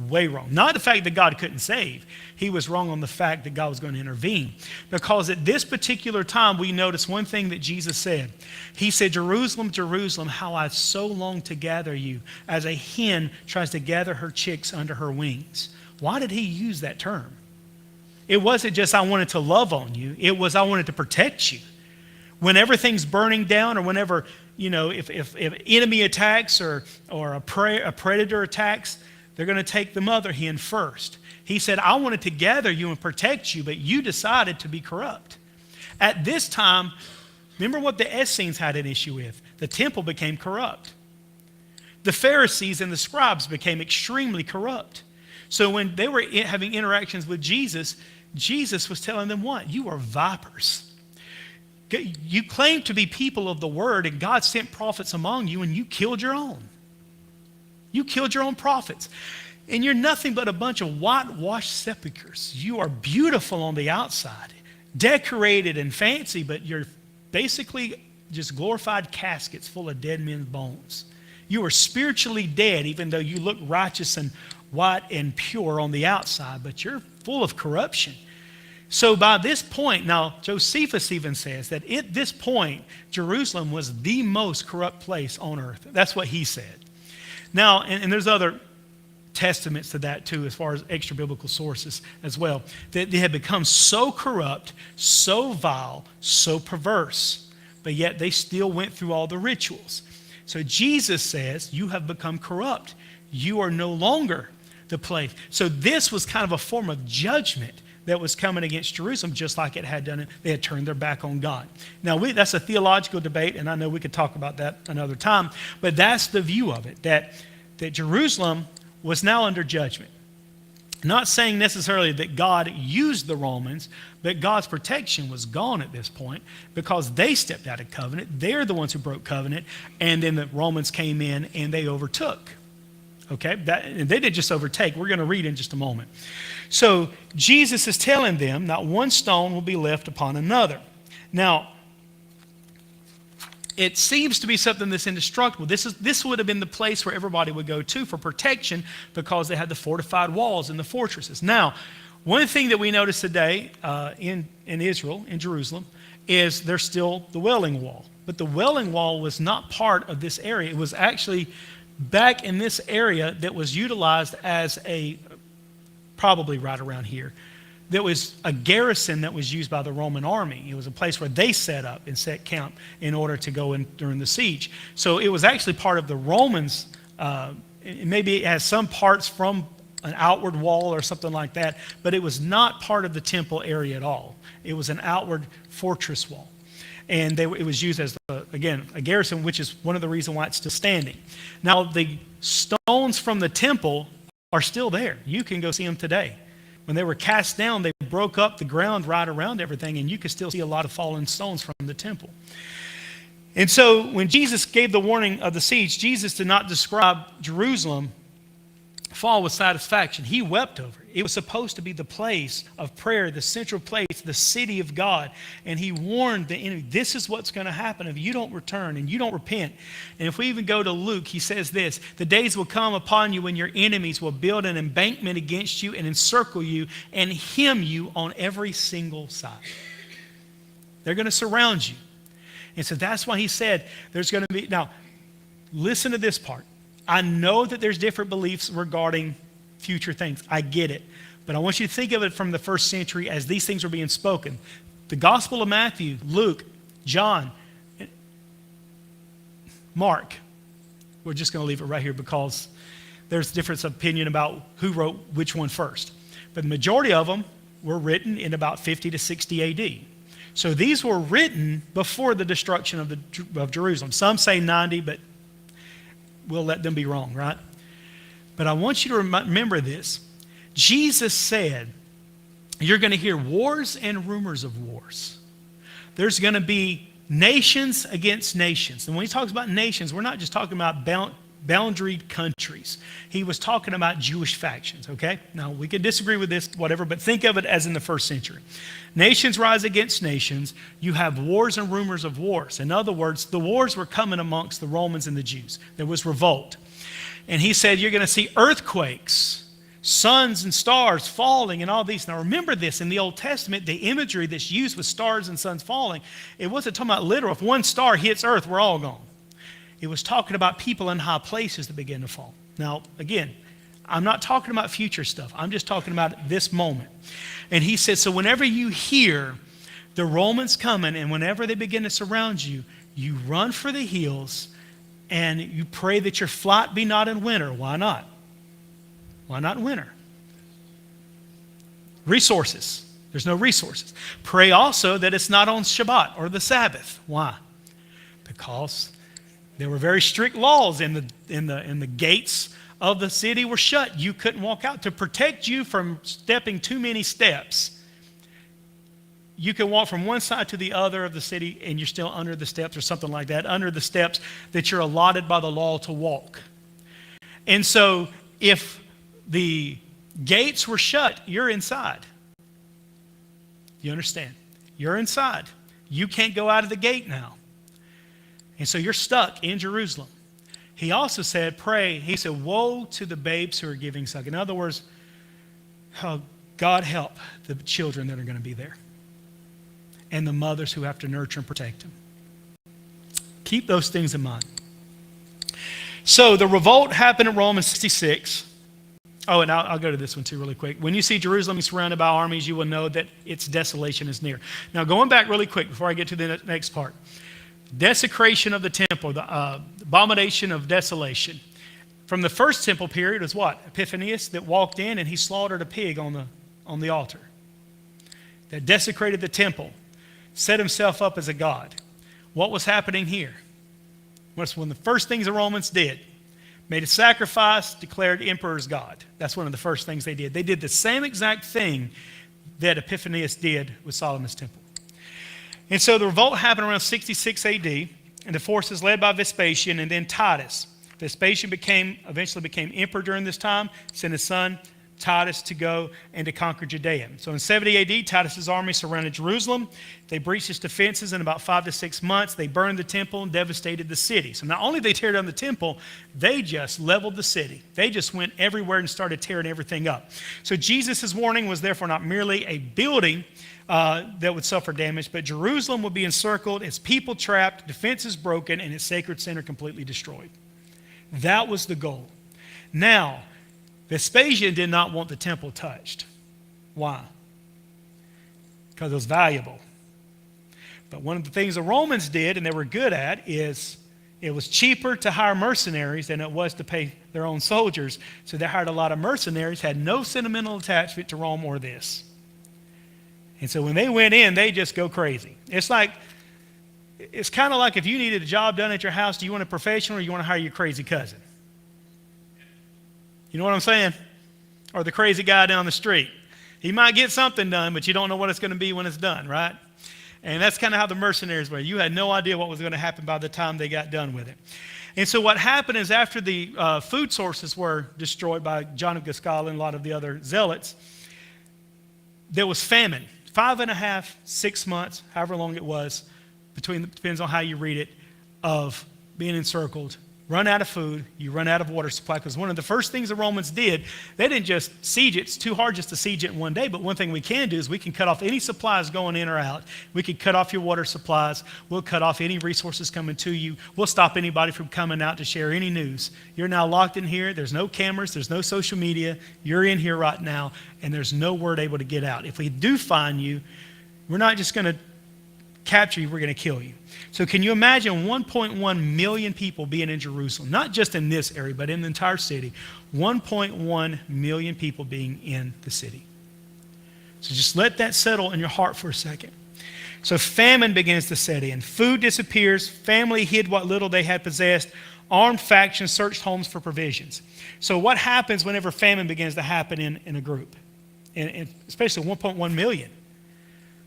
Way wrong. Not the fact that God couldn't save. He was wrong on the fact that God was going to intervene. Because at this particular time, we notice one thing that Jesus said. He said, Jerusalem, Jerusalem, how I so long to gather you, as a hen tries to gather her chicks under her wings. Why did he use that term? It wasn't just I wanted to love on you. It was I wanted to protect you. When everything's burning down or whenever, if enemy attacks or a predator attacks, they're going to take the mother hen first. He said, I wanted to gather you and protect you, but you decided to be corrupt. At this time, remember what the Essenes had an issue with. The temple became corrupt. The Pharisees and the scribes became extremely corrupt. So when they were having interactions with Jesus, Jesus was telling them what? You are vipers. You claim to be people of the word, and God sent prophets among you, and you killed your own. You killed your own prophets. And you're nothing but a bunch of whitewashed sepulchres. You are beautiful on the outside, decorated and fancy, but you're basically just glorified caskets full of dead men's bones. You are spiritually dead, even though you look righteous and white and pure on the outside, but you're full of corruption. So by this point, now Josephus even says that at this point, Jerusalem was the most corrupt place on earth. That's what he said. Now, and there's other testaments to that too, as far as extra biblical sources as well, that they had become so corrupt, so vile, so perverse, but yet they still went through all the rituals. So Jesus says, you have become corrupt. You are no longer the place. So this was kind of a form of judgment that was coming against Jerusalem, just like it had done it. They had turned their back on God. Now, that's a theological debate, and I know we could talk about that another time, but that's the view of it, that Jerusalem was now under judgment. Not saying necessarily that God used the Romans, but God's protection was gone at this point because they stepped out of covenant. They're the ones who broke covenant, and then the Romans came in and they overtook. Okay, and they didn't just overtake. We're going to read in just a moment. So Jesus is telling them, not one stone will be left upon another. Now, it seems to be something that's indestructible. This would have been the place where everybody would go to for protection because they had the fortified walls and the fortresses. Now, one thing that we notice today in Israel, in Jerusalem, is there's still the Wailing Wall. But the Wailing Wall was not part of this area. It was actually back in this area that was utilized as probably right around here, that was a garrison that was used by the Roman army. It was a place where they set up and set camp in order to go in during the siege. So it was actually part of the Romans. Maybe it has some parts from an outward wall or something like that, but it was not part of the temple area at all. It was an outward fortress wall. And it was used as, again, a garrison, which is one of the reasons why it's still standing. Now, the stones from the temple are still there. You can go see them today. When they were cast down, they broke up the ground right around everything, and you can still see a lot of fallen stones from the temple. And so when Jesus gave the warning of the siege, Jesus did not describe Jerusalem fall with satisfaction. He wept over it. It was supposed to be the place of prayer, the central place, the city of God. And he warned the enemy, this is what's going to happen if you don't return and you don't repent. And if we even go to Luke, he says this, the days will come upon you when your enemies will build an embankment against you and encircle you and hem you on every single side. They're going to surround you. And so that's why he said there's going to be, now listen to this part. I know that there's different beliefs regarding future things. I get it. But I want you to think of it from the first century as these things were being spoken. The Gospel of Matthew, Luke, John, Mark. We're just going to leave it right here because there's difference of opinion about who wrote which one first. But the majority of them were written in about 50 to 60 AD. So these were written before the destruction of Jerusalem. Some say 90, but we'll let them be wrong, right? But I want you to remember this. Jesus said, you're going to hear wars and rumors of wars. There's going to be nations against nations. And when he talks about nations, we're not just talking about boundaried countries. He was talking about Jewish factions, okay? Now, we could disagree with this, whatever, but think of it as in the first century. Nations rise against nations. You have wars and rumors of wars. In other words, the wars were coming amongst the Romans and the Jews. There was revolt. And he said, you're going to see earthquakes, suns and stars falling and all these. Now, remember this, in the Old Testament, the imagery that's used with stars and suns falling, it wasn't talking about literal. If one star hits earth, we're all gone. It was talking about people in high places that begin to fall. Now, again, I'm not talking about future stuff. I'm just talking about this moment. And he said, so whenever you hear the Romans coming and whenever they begin to surround you, you run for the hills and you pray that your flight be not in winter. Why not? Why not in winter? Resources. There's no resources. Pray also that it's not on Shabbat or the Sabbath. Why? Because there were very strict laws in the gates of the city were shut. You couldn't walk out. To protect you from stepping too many steps, you can walk from one side to the other of the city and you're still under the steps or something like that, under the steps that you're allotted by the law to walk. And so if the gates were shut, you're inside. You understand? You're inside. You can't go out of the gate now. And so you're stuck in Jerusalem. He also said, pray. He said, woe to the babes who are giving suck. In other words, oh, God help the children that are going to be there. And the mothers who have to nurture and protect them. Keep those things in mind. So the revolt happened in Rome in 66. Oh, and I'll go to this one too really quick. When you see Jerusalem surrounded by armies, you will know that its desolation is near. Now going back really quick before I get to the next part. Desecration of the temple, the abomination of desolation. From the first temple period was what? Epiphanius that walked in and he slaughtered a pig on the altar. That desecrated the temple. Set himself up as a god. What was happening here? Was one of the first things the Romans did. made a sacrifice, declared emperors God. That's one of the first things they did. They did the same exact thing that Epiphanius did with Solomon's temple. And so the revolt happened around 66 AD, and the forces led by Vespasian and then Titus. Vespasian eventually became emperor during this time, sent his son Titus to go and to conquer Judea. So in 70 AD, Titus's army surrounded Jerusalem. They breached its defenses in about 5 to 6 months. They burned the temple and devastated the city. So not only did they tear down the temple, they just leveled the city. They just went everywhere and started tearing everything up. So Jesus' warning was therefore not merely a building that would suffer damage, but Jerusalem would be encircled, its people trapped, defenses broken, and its sacred center completely destroyed. That was the goal. Now, Vespasian did not want the temple touched. Why? Because it was valuable. But one of the things the Romans did, and they were good at, is it was cheaper to hire mercenaries than it was to pay their own soldiers. So they hired a lot of mercenaries, had no sentimental attachment to Rome or this. And so when they went in, they just go crazy. It's kind of like if you needed a job done at your house, do you want a professional or you want to hire your crazy cousin? You know what I'm saying? Or the crazy guy down the street. He might get something done, but you don't know what it's going to be when it's done, right? And that's kind of how the mercenaries were. You had no idea what was going to happen by the time they got done with it. And so what happened is after the food sources were destroyed by John of Gascala and a lot of the other zealots, there was famine. 5.5, 6 months, however long it was, depends on how you read it, of being encircled. Run out of food, you run out of water supply. Because one of the first things the Romans did, they didn't just siege it. It's too hard just to siege it in one day. But one thing we can do is we can cut off any supplies going in or out. We can cut off your water supplies. We'll cut off any resources coming to you. We'll stop anybody from coming out to share any news. You're now locked in here. There's no cameras. There's no social media. You're in here right now, and there's no word able to get out. If we do find you, we're not just going to capture you, we're going to kill you. So can you imagine 1.1 million people being in Jerusalem, not just in this area, but in the entire city, 1.1 million people being in the city. So just let that settle in your heart for a second. So famine begins to set in. Food disappears. Family hid what little they had possessed. Armed factions searched homes for provisions. So what happens whenever famine begins to happen in a group, and especially 1.1 million?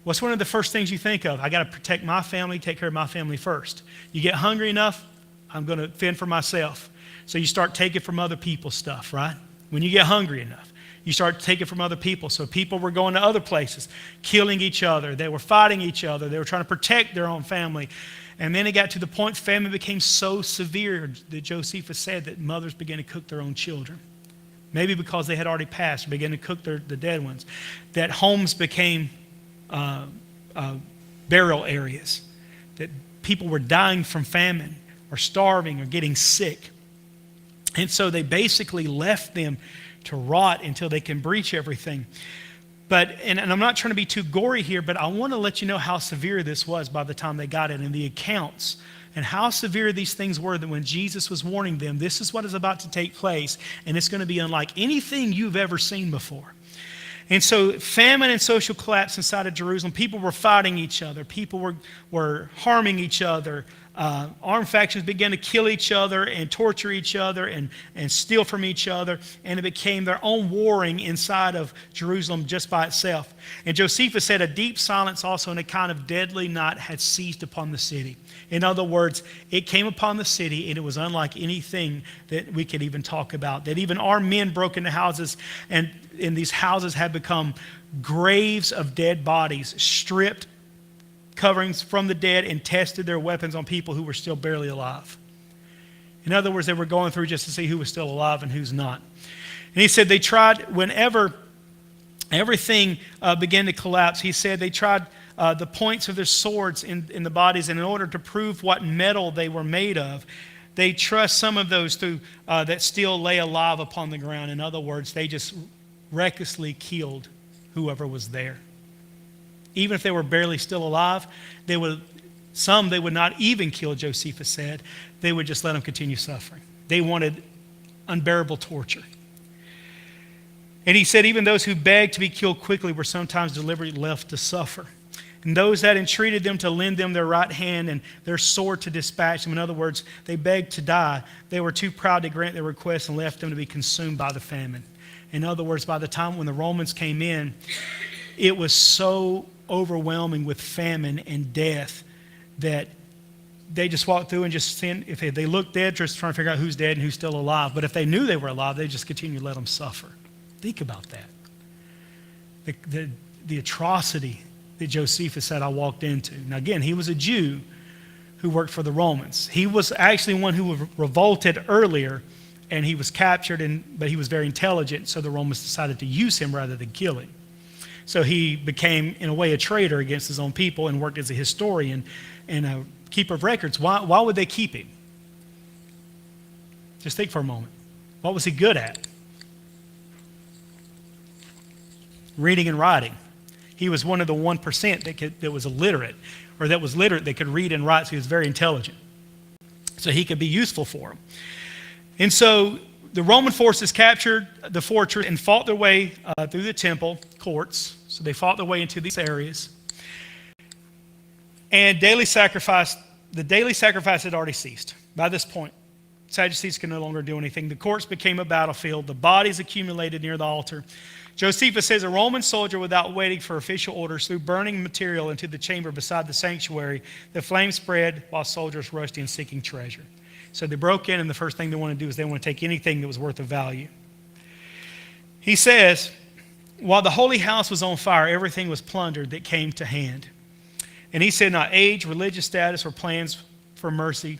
What's one of the first things you think of? I got to protect my family, take care of my family first. You get hungry enough, I'm going to fend for myself. So you start taking from other people's stuff, right? When you get hungry enough, you start taking from other people. So people were going to other places, killing each other. They were fighting each other. They were trying to protect their own family. And then it got to the point famine became so severe that Josephus said that mothers began to cook their own children. Maybe because they had already passed, began to cook the dead ones. That homes became burial areas, that people were dying from famine or starving or getting sick. And so they basically left them to rot until they can breach everything. But, and I'm not trying to be too gory here, but I want to let you know how severe this was by the time they got it, and the accounts and how severe these things were, that when Jesus was warning them, this is what is about to take place, and it's going to be unlike anything you've ever seen before. And so famine and social collapse inside of Jerusalem. People were fighting each other. People were harming each other. Armed factions began to kill each other and torture each other and steal from each other. And it became their own warring inside of Jerusalem just by itself. And Josephus said a deep silence also and a kind of deadly night had seized upon the city. In other words, it came upon the city and it was unlike anything that we could even talk about. That even our men broke into houses, and in these houses had become graves of dead bodies, stripped coverings from the dead, and tested their weapons on people who were still barely alive. In other words, they were going through just to see who was still alive and who's not. And he said they tried, whenever everything began to collapse, he said they tried the points of their swords in the bodies, and in order to prove what metal they were made of, they trussed some of those that still lay alive upon the ground. In other words, they just recklessly killed whoever was there. Even if they were barely still alive, they would not even kill, Josephus said. They would just let them continue suffering. They wanted unbearable torture. And he said even those who begged to be killed quickly were sometimes deliberately left to suffer. and those that entreated them to lend them their right hand and their sword to dispatch them. In other words, they begged to die. They were too proud to grant their request and left them to be consumed by the famine. In other words, by the time when the Romans came in, it was so overwhelming with famine and death that they just walked through and just sent, if they looked dead, just trying to figure out who's dead and who's still alive. But if they knew they were alive, they just continued to let them suffer. Think about that. The atrocity that Josephus said I walked into. Now again, he was a Jew who worked for the Romans. He was actually one who revolted earlier, and he was captured, but he was very intelligent, so the Romans decided to use him rather than kill him. So he became, in a way, a traitor against his own people and worked as a historian and a keeper of records. Why would they keep him? Just think for a moment. What was he good at? Reading and writing. He was one of the 1% that was illiterate, or that was literate, that could read and write, so he was very intelligent. So he could be useful for them. And so the Roman forces captured the fortress and fought their way through the temple courts. So they fought their way into these areas. And the daily sacrifice had already ceased. By this point, Sadducees could no longer do anything. The courts became a battlefield. The bodies accumulated near the altar. Josephus says a Roman soldier, without waiting for official orders, threw burning material into the chamber beside the sanctuary. The flames spread while soldiers rushed in seeking treasure. So they broke in, and the first thing they want to do is they want to take anything that was worth of value. He says, while the holy house was on fire, everything was plundered that came to hand. And he said, not age, religious status, or plans for mercy,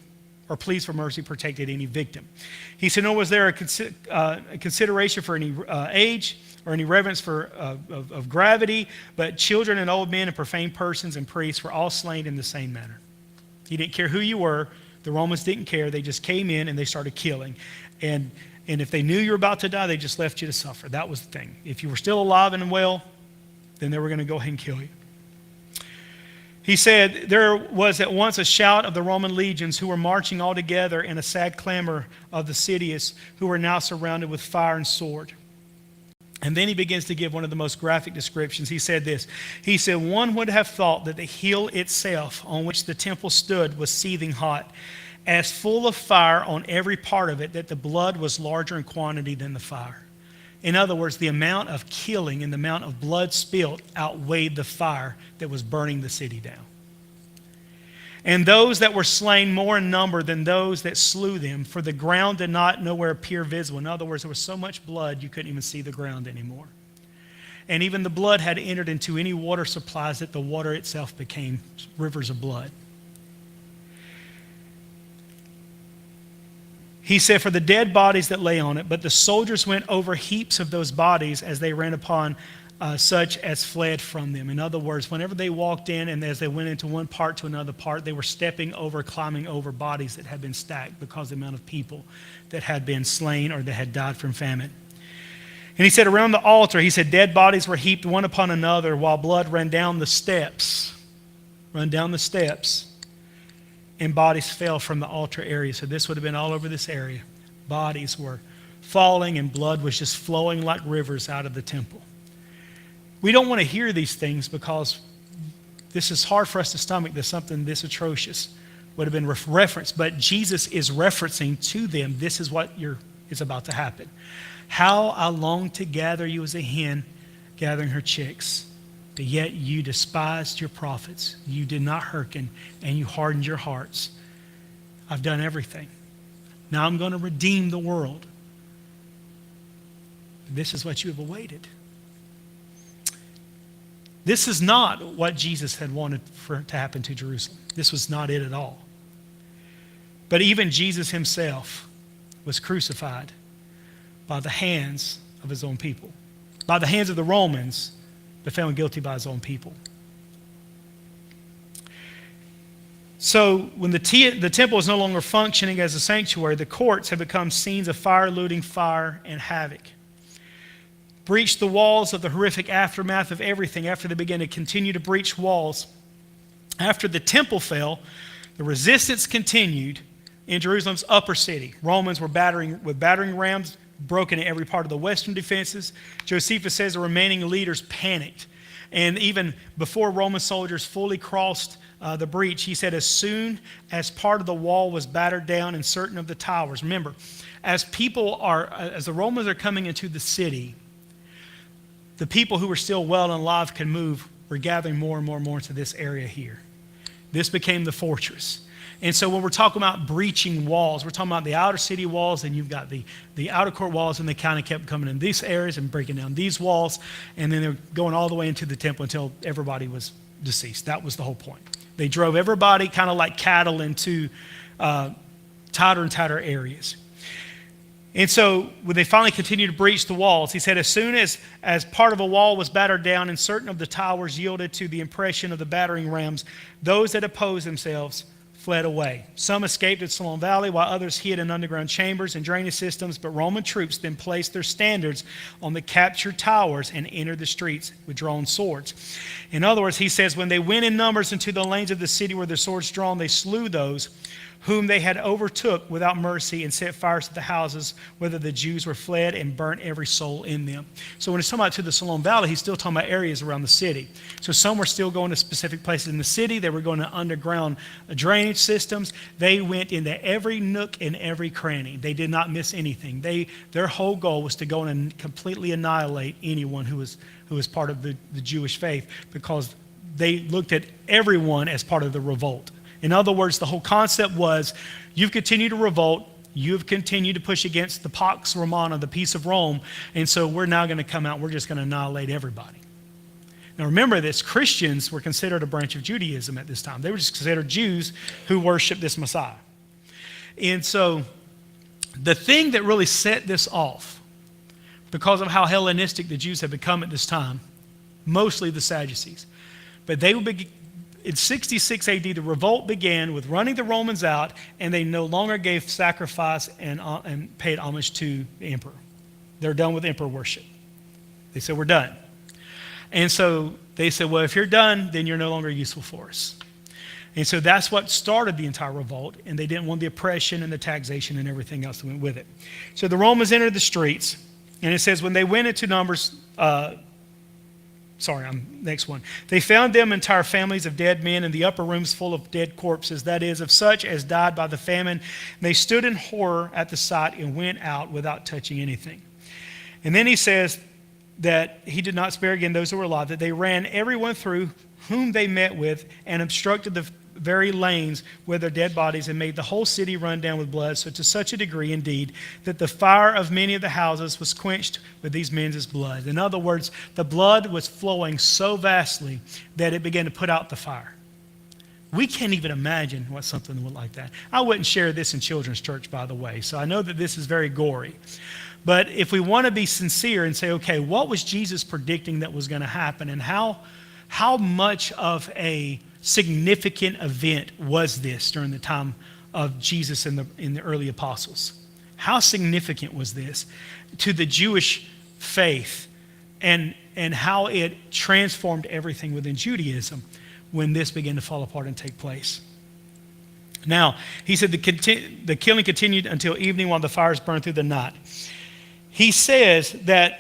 or pleas for mercy protected any victim. He said, nor was there a consideration for any age or any reverence of gravity, but children and old men and profane persons and priests were all slain in the same manner. He didn't care who you were. The Romans didn't care. They just came in and they started killing. And if they knew you were about to die, they just left you to suffer. That was the thing. If you were still alive and well, then they were going to go ahead and kill you. He said, there was at once a shout of the Roman legions who were marching all together, and a sad clamor of the cities who were now surrounded with fire and sword. And then he begins to give one of the most graphic descriptions. He said this. He said, one would have thought that the hill itself on which the temple stood was seething hot, as full of fire on every part of it, that the blood was larger in quantity than the fire. In other words, the amount of killing and the amount of blood spilled outweighed the fire that was burning the city down. And those that were slain more in number than those that slew them, for the ground did not nowhere appear visible. In other words, there was so much blood you couldn't even see the ground anymore. And even the blood had entered into any water supplies that the water itself became rivers of blood. He said, for the dead bodies that lay on it, but the soldiers went over heaps of those bodies as they ran upon such as fled from them. In other words, whenever they walked in and as they went into one part to another part, they were stepping over, climbing over bodies that had been stacked because of the amount of people that had been slain or that had died from famine. And he said, around the altar, he said, dead bodies were heaped one upon another while blood ran down the steps, and bodies fell from the altar area. So this would have been all over this area. Bodies were falling and blood was just flowing like rivers out of the temple. We don't want to hear these things because this is hard for us to stomach that something this atrocious would have been referenced. But Jesus is referencing to them, this is what is about to happen. How I long to gather you as a hen gathering her chicks, but yet you despised your prophets. You did not hearken, and you hardened your hearts. I've done everything. Now I'm going to redeem the world. This is what you have awaited. This is not what Jesus had wanted to happen to Jerusalem. This was not it at all. But even Jesus himself was crucified by the hands of his own people, by the hands of the Romans, but found guilty by his own people. So when the temple is no longer functioning as a sanctuary, the courts have become scenes of fire, looting, fire, and havoc. Breached the walls of the horrific aftermath of everything after they began to continue to breach walls. After the temple fell, the resistance continued in Jerusalem's upper city. Romans were battering rams, broken in every part of the western defenses. Josephus says the remaining leaders panicked. And even before Roman soldiers fully crossed the breach, he said, as soon as part of the wall was battered down in certain of the towers. Remember, as the Romans are coming into the city, the people who were still well and alive can move were gathering more and more and more into this area here. This became the fortress. And so when we're talking about breaching walls, we're talking about the outer city walls, and you've got the outer court walls, and they kind of kept coming in these areas and breaking down these walls, and then they're going all the way into the temple until everybody was deceased. That was the whole point. They drove everybody kind of like cattle into tighter and tighter areas. And so when they finally continued to breach the walls, he said, as soon as part of a wall was battered down and certain of the towers yielded to the impression of the battering rams, those that opposed themselves fled away. Some escaped at Siloam Valley, while others hid in underground chambers and drainage systems, but Roman troops then placed their standards on the captured towers and entered the streets with drawn swords. In other words, he says, when they went in numbers into the lanes of the city where their swords drawn, they slew those whom they had overtook without mercy and set fires to the houses, whether the Jews were fled, and burnt every soul in them. So when he's talking about to the Siloam Valley, he's still talking about areas around the city. So some were still going to specific places in the city. They were going to underground drainage systems. They went into every nook and every cranny. They did not miss anything. Their whole goal was to go and completely annihilate anyone who was part of the Jewish faith, because they looked at everyone as part of the revolt. In other words, the whole concept was, you've continued to revolt, you've continued to push against the Pax Romana, the peace of Rome, and so we're now going to come out, we're just going to annihilate everybody. Now remember this, Christians were considered a branch of Judaism at this time. They were just considered Jews who worshiped this Messiah. And so the thing that really set this off, because of how Hellenistic the Jews had become at this time, mostly the Sadducees, but they would be. In 66 AD, the revolt began with running the Romans out, and they no longer gave sacrifice and paid homage to the emperor. They're done with emperor worship. They said, we're done. And so they said, well, if you're done, then you're no longer useful for us. And so that's what started the entire revolt, and they didn't want the oppression and the taxation and everything else that went with it. So the Romans entered the streets, and it says when they went into Numbers... next one. They found them entire families of dead men in the upper rooms full of dead corpses, that is, of such as died by the famine. They stood in horror at the sight and went out without touching anything. And then he says that he did not spare again those who were alive, that they ran everyone through whom they met with and obstructed the very lanes with their dead bodies and made the whole city run down with blood, so to such a degree indeed that the fire of many of the houses was quenched with these men's blood. In other words, the blood was flowing so vastly that it began to put out the fire. We can't even imagine what something would like that. I wouldn't share this in children's church, by the way, so I know that this is very gory. But if we want to be sincere and say, okay, what was Jesus predicting that was going to happen, and how much of a significant event was this during the time of Jesus and the early apostles? How significant was this to the Jewish faith, and how it transformed everything within Judaism when this began to fall apart and take place? Now, he said the killing continued until evening while the fires burned through the night. He says that,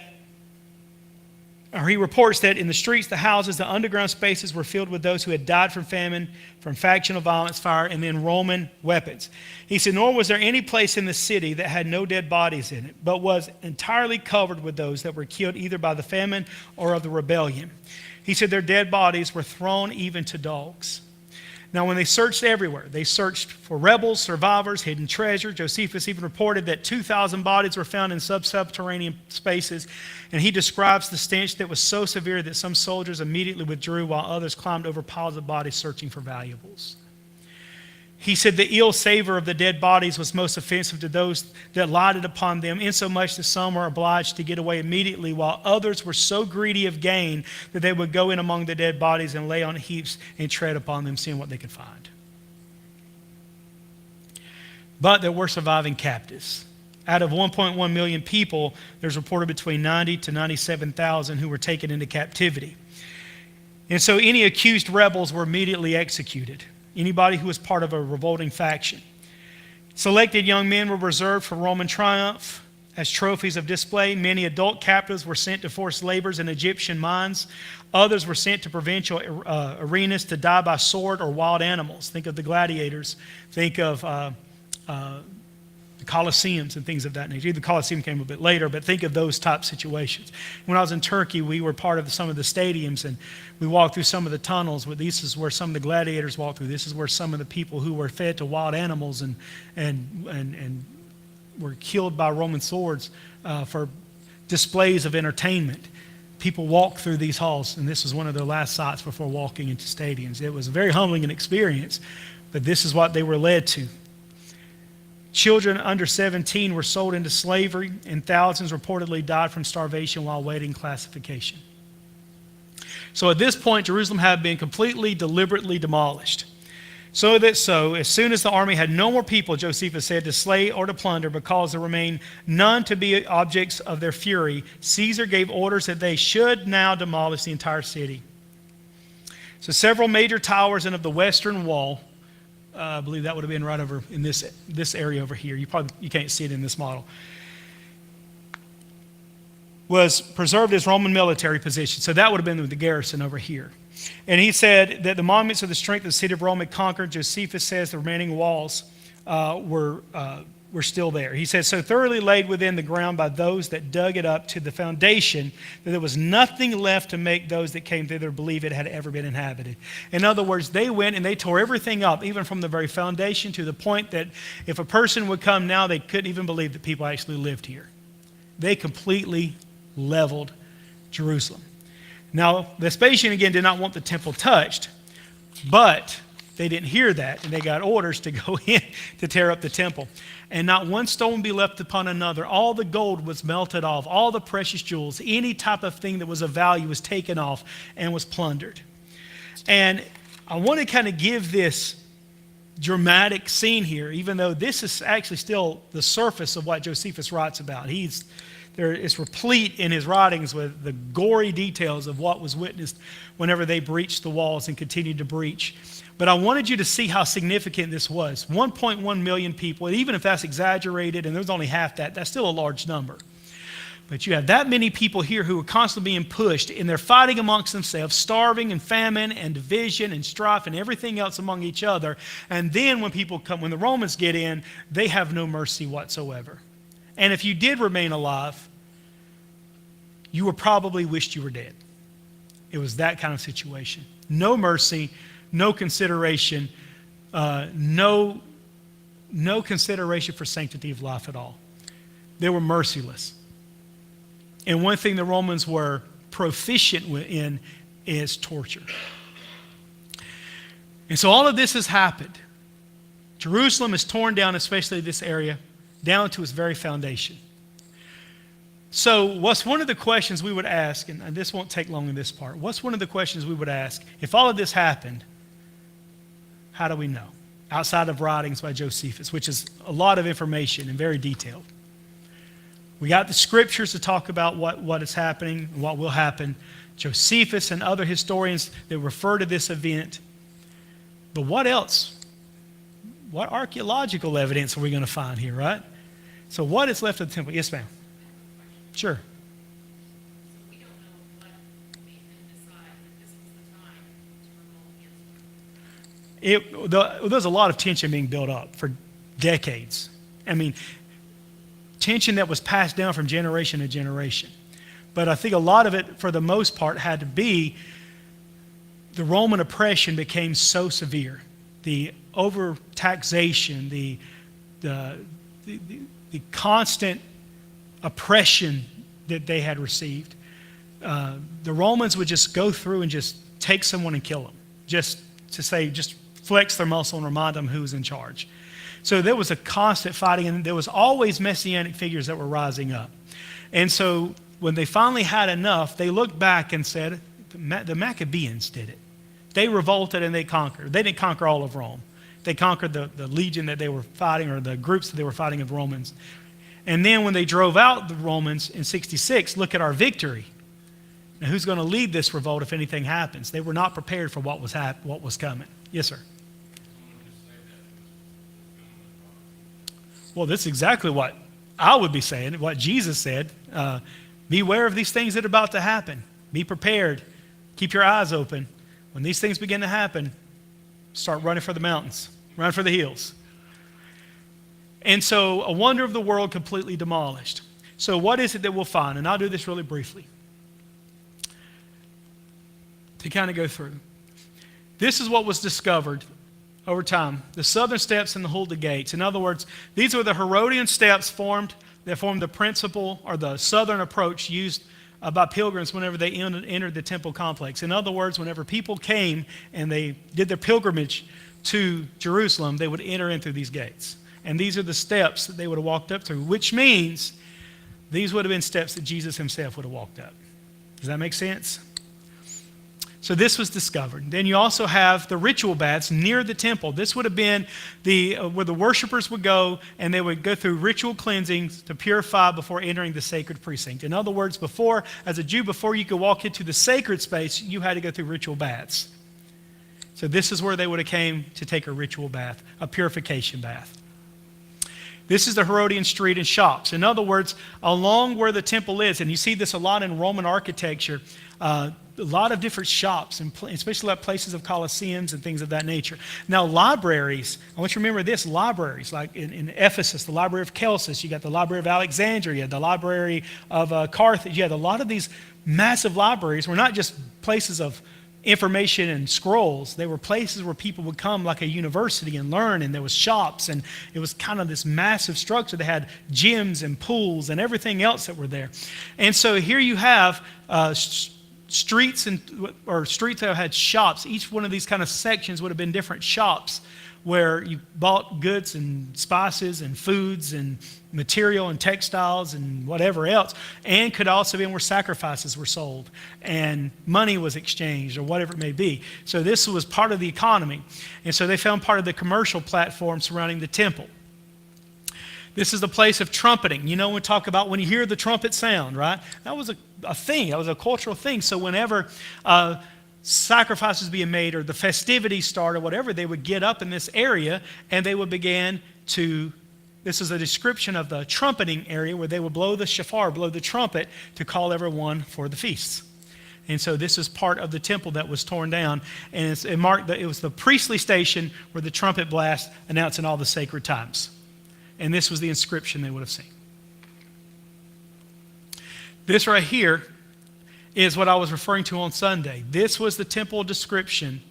or he reports that in the streets, the houses, the underground spaces were filled with those who had died from famine, from factional violence, fire, and then Roman weapons. He said, nor was there any place in the city that had no dead bodies in it, but was entirely covered with those that were killed either by the famine or of the rebellion. He said their dead bodies were thrown even to dogs. Now, when they searched everywhere, they searched for rebels, survivors, hidden treasure. Josephus even reported that 2,000 bodies were found in subterranean spaces, and he describes the stench that was so severe that some soldiers immediately withdrew while others climbed over piles of bodies searching for valuables. He said the ill savor of the dead bodies was most offensive to those that lighted upon them, insomuch that some were obliged to get away immediately, while others were so greedy of gain that they would go in among the dead bodies and lay on heaps and tread upon them, seeing what they could find. But there were surviving captives. Out of 1.1 million people, there's reported between 90 to 97,000 who were taken into captivity. And so any accused rebels were immediately executed. Anybody who was part of a revolting faction. Selected young men were reserved for Roman triumph as trophies of display. Many adult captives were sent to forced labors in Egyptian mines. Others were sent to provincial arenas to die by sword or wild animals. Think of the gladiators. Think of the Colosseums and things of that nature. The Colosseum came a bit later, but think of those type situations. When I was in Turkey, we were part of some of the stadiums, and we walked through some of the tunnels. This is where some of the gladiators walked through. This is where some of the people who were fed to wild animals and were killed by Roman swords for displays of entertainment. People walked through these halls, and this was one of their last sites before walking into stadiums. It was a very humbling an experience, but this is what they were led to. Children under 17 were sold into slavery, and thousands reportedly died from starvation while awaiting classification. So at this point, Jerusalem had been completely, deliberately demolished. As soon as the army had no more people, Josephus said, to slay or to plunder, because there remained none to be objects of their fury, Caesar gave orders that they should now demolish the entire city. So several major towers and of the western wall, I believe that would have been right over in this area over here. You can't see it in this model. Was preserved as Roman military position. So that would have been the garrison over here. And he said that the monuments of the strength of the city of Rome had conquered. Josephus says the remaining walls were still there. He said, so thoroughly laid within the ground by those that dug it up to the foundation, that there was nothing left to make those that came thither believe it had ever been inhabited. In other words, they went and they tore everything up, even from the very foundation, to the point that if a person would come now, they couldn't even believe that people actually lived here. They completely leveled Jerusalem. Now, Vespasian, again, did not want the temple touched, but they didn't hear that, and they got orders to go in to tear up the temple. And not one stone be left upon another. All the gold was melted off. All the precious jewels, any type of thing that was of value was taken off and was plundered. And I want to kind of give this dramatic scene here, even though this is actually still the surface of what Josephus writes about. It's replete in his writings with the gory details of what was witnessed whenever they breached the walls and continued to breach. But I wanted you to see how significant this was. 1.1 million people, and even if that's exaggerated and there's only half that, that's still a large number. But you have that many people here who are constantly being pushed, and they're fighting amongst themselves, starving and famine and division and strife and everything else among each other. And then when the Romans get in, they have no mercy whatsoever. And if you did remain alive, you were probably wished you were dead. It was that kind of situation. No mercy, no consideration, no consideration for sanctity of life at all. They were merciless. And one thing the Romans were proficient in is torture. And so all of this has happened. Jerusalem is torn down, especially this area, down to its very foundation. So what's one of the questions we would ask, and this won't take long in this part, what's one of the questions we would ask, if all of this happened, how do we know? Outside of writings by Josephus, which is a lot of information and very detailed. We got the scriptures to talk about what is happening and what will happen. Josephus and other historians that refer to this event. But what else? What archaeological evidence are we going to find here, right? So what is left of the temple? Yes, ma'am. Sure. So we don't know what made them decide that this was the time to revolt against them. There's a lot of tension being built up for decades. I mean, tension that was passed down from generation to generation. But I think a lot of it, for the most part, had to be the Roman oppression became so severe. The overtaxation, the constant oppression that they had received. The Romans would just go through and just take someone and kill them. Just flex their muscle and remind them who's in charge. So there was a constant fighting, and there was always messianic figures that were rising up. And so when they finally had enough, they looked back and said, the Maccabees did it. They revolted and they conquered. They didn't conquer all of Rome. They conquered the legion that they were fighting, or the groups that they were fighting of the Romans. And then when they drove out the Romans in 66, look at our victory. Now, who's going to lead this revolt if anything happens? They were not prepared for what was coming. Yes, sir. Well, that's exactly what I would be saying, what Jesus said, beware of these things that are about to happen. Be prepared. Keep your eyes open. When these things begin to happen, start running for the mountains, run for the hills. And so a wonder of the world completely demolished. So what is it that we'll find? And I'll do this really briefly to kind of go through. This is what was discovered over time. The southern steps and the Hulda gates. In other words, these were the Herodian steps that formed the principal or the southern approach used by pilgrims whenever they entered the temple complex. In other words, whenever people came and they did their pilgrimage to Jerusalem, they would enter in through these gates. And these are the steps that they would have walked up through, which means these would have been steps that Jesus himself would have walked up. Does that make sense? So this was discovered. Then you also have the ritual baths near the temple. This would have been where the worshipers would go, and they would go through ritual cleansings to purify before entering the sacred precinct. In other words, as a Jew, before you could walk into the sacred space, you had to go through ritual baths. So this is where they would have came to take a ritual bath, a purification bath. This is the Herodian street and shops. In other words, along where the temple is, and you see this a lot in Roman architecture, a lot of different shops, and especially like places of Colosseums and things of that nature. Now, libraries, I want you to remember this, libraries, like in Ephesus, the Library of Celsus, you got the Library of Alexandria, the Library of Carthage. You had a lot of these massive libraries were not just places of information and scrolls. They were places where people would come like a university and learn, and there was shops, and it was kind of this massive structure. They had gyms and pools and everything else that were there. And so here you have streets that had shops. Each one of these kind of sections would have been different shops where you bought goods and spices and foods and material and textiles and whatever else, and could also be where sacrifices were sold and money was exchanged or whatever it may be. So this was part of the economy. And so they found part of the commercial platform surrounding the temple. This is the place of trumpeting. You know, we talk about when you hear the trumpet sound, right? That was a thing. That was a cultural thing. So whenever sacrifices being made or the festivities start or whatever, they would get up in this area and they would begin to, this is a description of the trumpeting area where they would blow the shofar, blow the trumpet to call everyone for the feasts. And so this is part of the temple that was torn down, and it was the priestly station where the trumpet blast announcing all the sacred times. And this was the inscription they would have seen. This right here is what I was referring to on Sunday. This was the temple description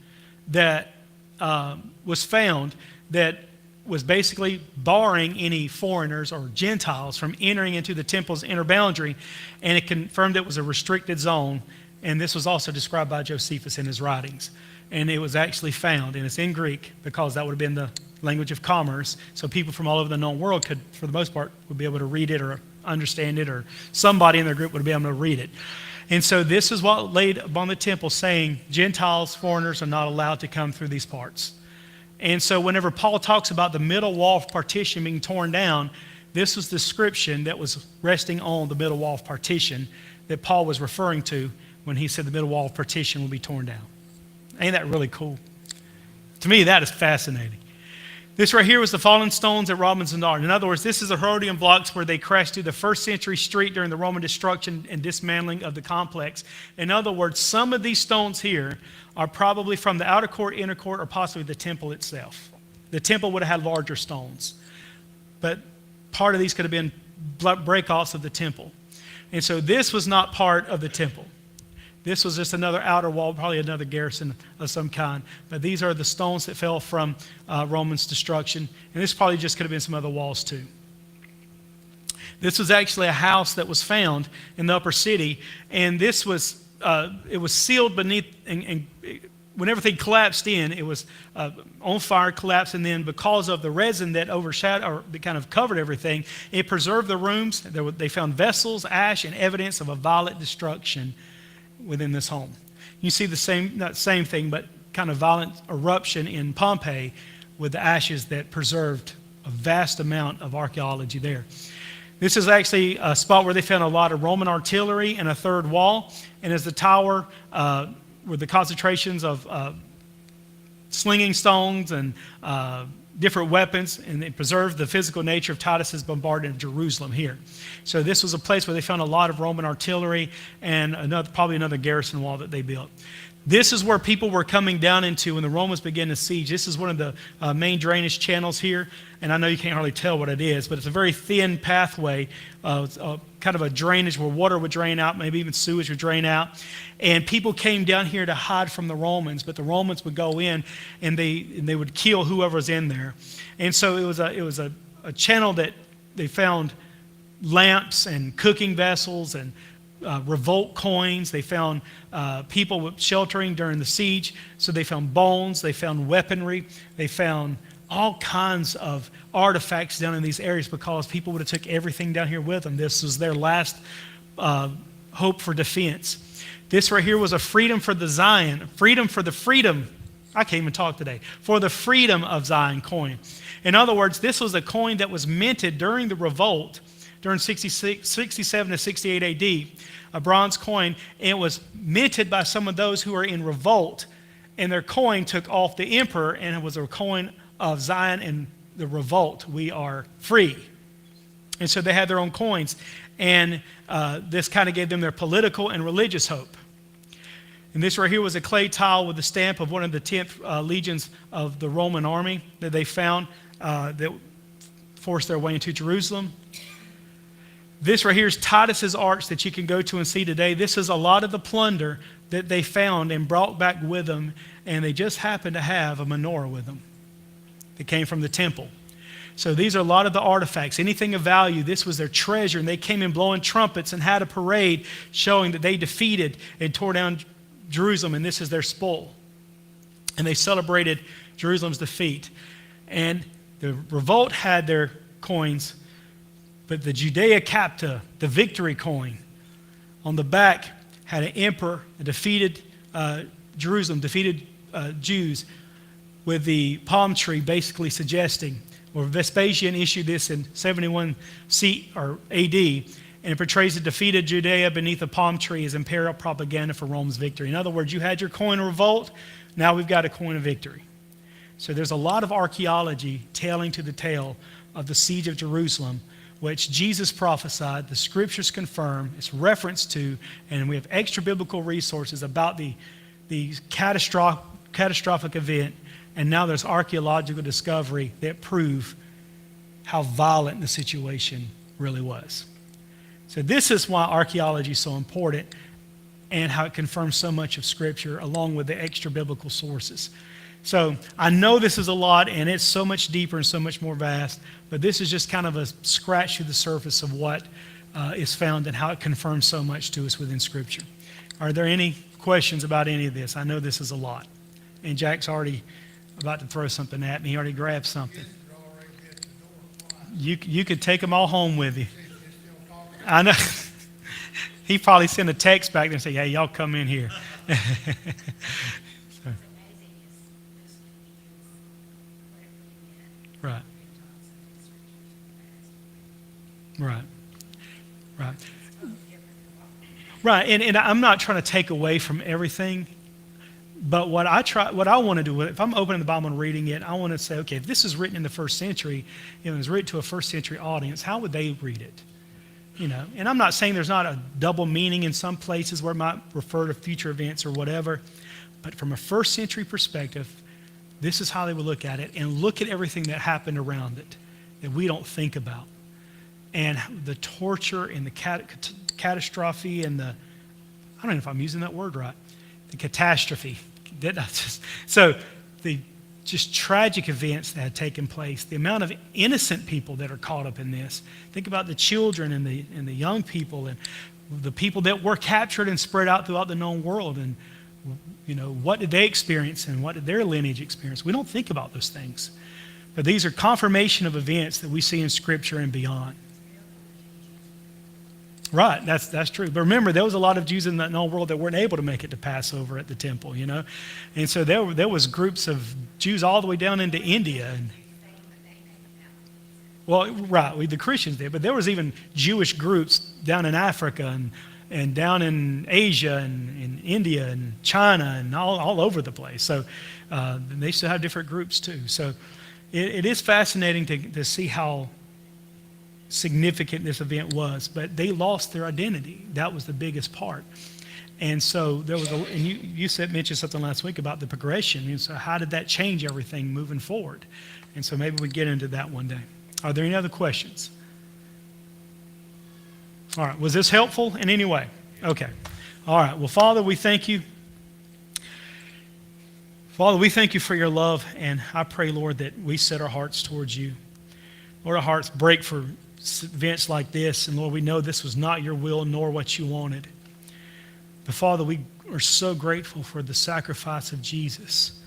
that was found that was basically barring any foreigners or Gentiles from entering into the temple's inner boundary, and it confirmed it was a restricted zone, and this was also described by Josephus in his writings. And it was actually found, and it's in Greek because that would have been the language of commerce, so people from all over the known world could, for the most part, would be able to read it or understand it, or somebody in their group would be able to read it. And so this is what laid upon the temple, saying Gentiles, foreigners are not allowed to come through these parts. And so whenever Paul talks about the middle wall of partition being torn down, this was the description that was resting on the middle wall of partition that Paul was referring to when he said the middle wall of partition will be torn down. Ain't that really cool? To me, that is fascinating. This right here was the fallen stones at Robinson Yard. In other words, this is the Herodian blocks where they crashed through the first century street during the Roman destruction and dismantling of the complex. In other words, some of these stones here are probably from the outer court, inner court, or possibly the temple itself. The temple would have had larger stones, but part of these could have been breakoffs of the temple. And so this was not part of the temple. This was just another outer wall, probably another garrison of some kind. But these are the stones that fell from Roman's destruction. And this probably just could have been some other walls too. This was actually a house that was found in the upper city. And this was, it was sealed beneath, and when everything collapsed in, it was on fire, collapsed, and then because of the resin that overshadowed, or that kind of covered everything, it preserved the rooms. They found vessels, ash, and evidence of a violent destruction within this home. You see the same, not same thing, but kind of violent eruption in Pompeii with the ashes that preserved a vast amount of archaeology there. This is actually a spot where they found a lot of Roman artillery and a third wall, and as the tower with the concentrations of slinging stones and different weapons, and they preserved the physical nature of Titus's bombardment of Jerusalem here. So this was a place where they found a lot of Roman artillery and probably another garrison wall that they built. This is where people were coming down into when the Romans began to siege. This is one of the main drainage channels here, and I know you can't hardly tell what it is, but it's a very thin pathway, kind of a drainage where water would drain out, maybe even sewage would drain out. And people came down here to hide from the Romans, but the Romans would go in and they would kill whoever's in there. And so it was a channel that they found lamps and cooking vessels and revolt coins. They found people sheltering during the siege. So they found bones, they found weaponry, they found all kinds of artifacts down in these areas because people would have took everything down here with them. This was their last hope for defense. This right here was a freedom for the Zion, freedom for the freedom. I can't even talk today. For the freedom of Zion coin. In other words, this was a coin that was minted during the revolt, during 67 to 68 AD, a bronze coin, and it was minted by some of those who were in revolt, and their coin took off the emperor, and it was a coin of Zion and the revolt. We are free. And so they had their own coins, and this kind of gave them their political and religious hope. And this right here was a clay tile with the stamp of one of the 10th legions of the Roman army that they found that forced their way into Jerusalem. This right here is Titus's arch that you can go to and see today. This is a lot of the plunder that they found and brought back with them, and they just happened to have a menorah with them that came from the temple. So these are a lot of the artifacts. Anything of value, this was their treasure, and they came in blowing trumpets and had a parade showing that they defeated and tore down Jerusalem, and this is their spoil. And they celebrated Jerusalem's defeat. And the revolt had their coins, but the Judea Capta, the victory coin, on the back had an emperor, a defeated Jerusalem, defeated Jews, with the palm tree basically suggesting, or Vespasian issued this in 71 AD, and it portrays the defeated Judea beneath a palm tree as imperial propaganda for Rome's victory. In other words, you had your coin of revolt, now we've got a coin of victory. So there's a lot of archaeology telling to the tale of the siege of Jerusalem, which Jesus prophesied, the scriptures confirm, it's referenced to, and we have extra biblical resources about the catastrophic event, and now there's archaeological discovery that prove how violent the situation really was. So this is why archaeology is so important and how it confirms so much of Scripture along with the extra biblical sources. So I know this is a lot and it's so much deeper and so much more vast, but this is just kind of a scratch through the surface of what is found and how it confirms so much to us within Scripture. Are there any questions about any of this? I know this is a lot. And Jack's already about to throw something at me. He already grabbed something. You could take them all home with you. I know. He probably sent a text back there and say, hey, y'all come in here. So. Right. Right. Right. Right. And I'm not trying to take away from everything, but what I want to do, if I'm opening the Bible and reading it, I want to say, okay, if this is written in the first century, it was written to a first century audience, how would they read it? You know, and I'm not saying there's not a double meaning in some places where it might refer to future events or whatever, but from a first century perspective, this is how they would look at it and look at everything that happened around it that we don't think about. And the torture and the catastrophe and I don't know if I'm using that word right, the catastrophe. So the just tragic events that had taken place, the amount of innocent people that are caught up in this. Think about the children and the young people and the people that were captured and spread out throughout the known world. And, you know, what did they experience and what did their lineage experience? We don't think about those things. But these are confirmation of events that we see in Scripture and beyond. Right, that's true. But remember, there was a lot of Jews in the known world that weren't able to make it to Passover at the temple, you know. And so there was groups of Jews all the way down into India. Well, right, the Christians did, but there was even Jewish groups down in Africa and down in Asia and in India and China and all over the place. So they still have different groups too. So it is fascinating to see how significant this event was, but they lost their identity. That was the biggest part. And so there was and you mentioned something last week about the progression. And so how did that change everything moving forward? And so maybe we get into that one day. Are there any other questions? All right. Was this helpful in any way? Okay. All right. Well, Father, we thank you. Father, we thank you for your love, and I pray, Lord, that we set our hearts towards you. Lord, our hearts break for events like this, and Lord, we know this was not your will nor what you wanted. But Father, we are so grateful for the sacrifice of Jesus.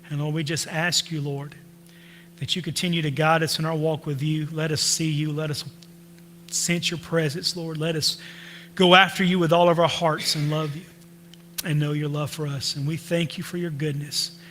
And Lord, we just ask you, Lord, that you continue to guide us in our walk with you. Let us see you. Let us sense your presence, Lord. Let us go after you with all of our hearts and love you and know your love for us. And we thank you for your goodness.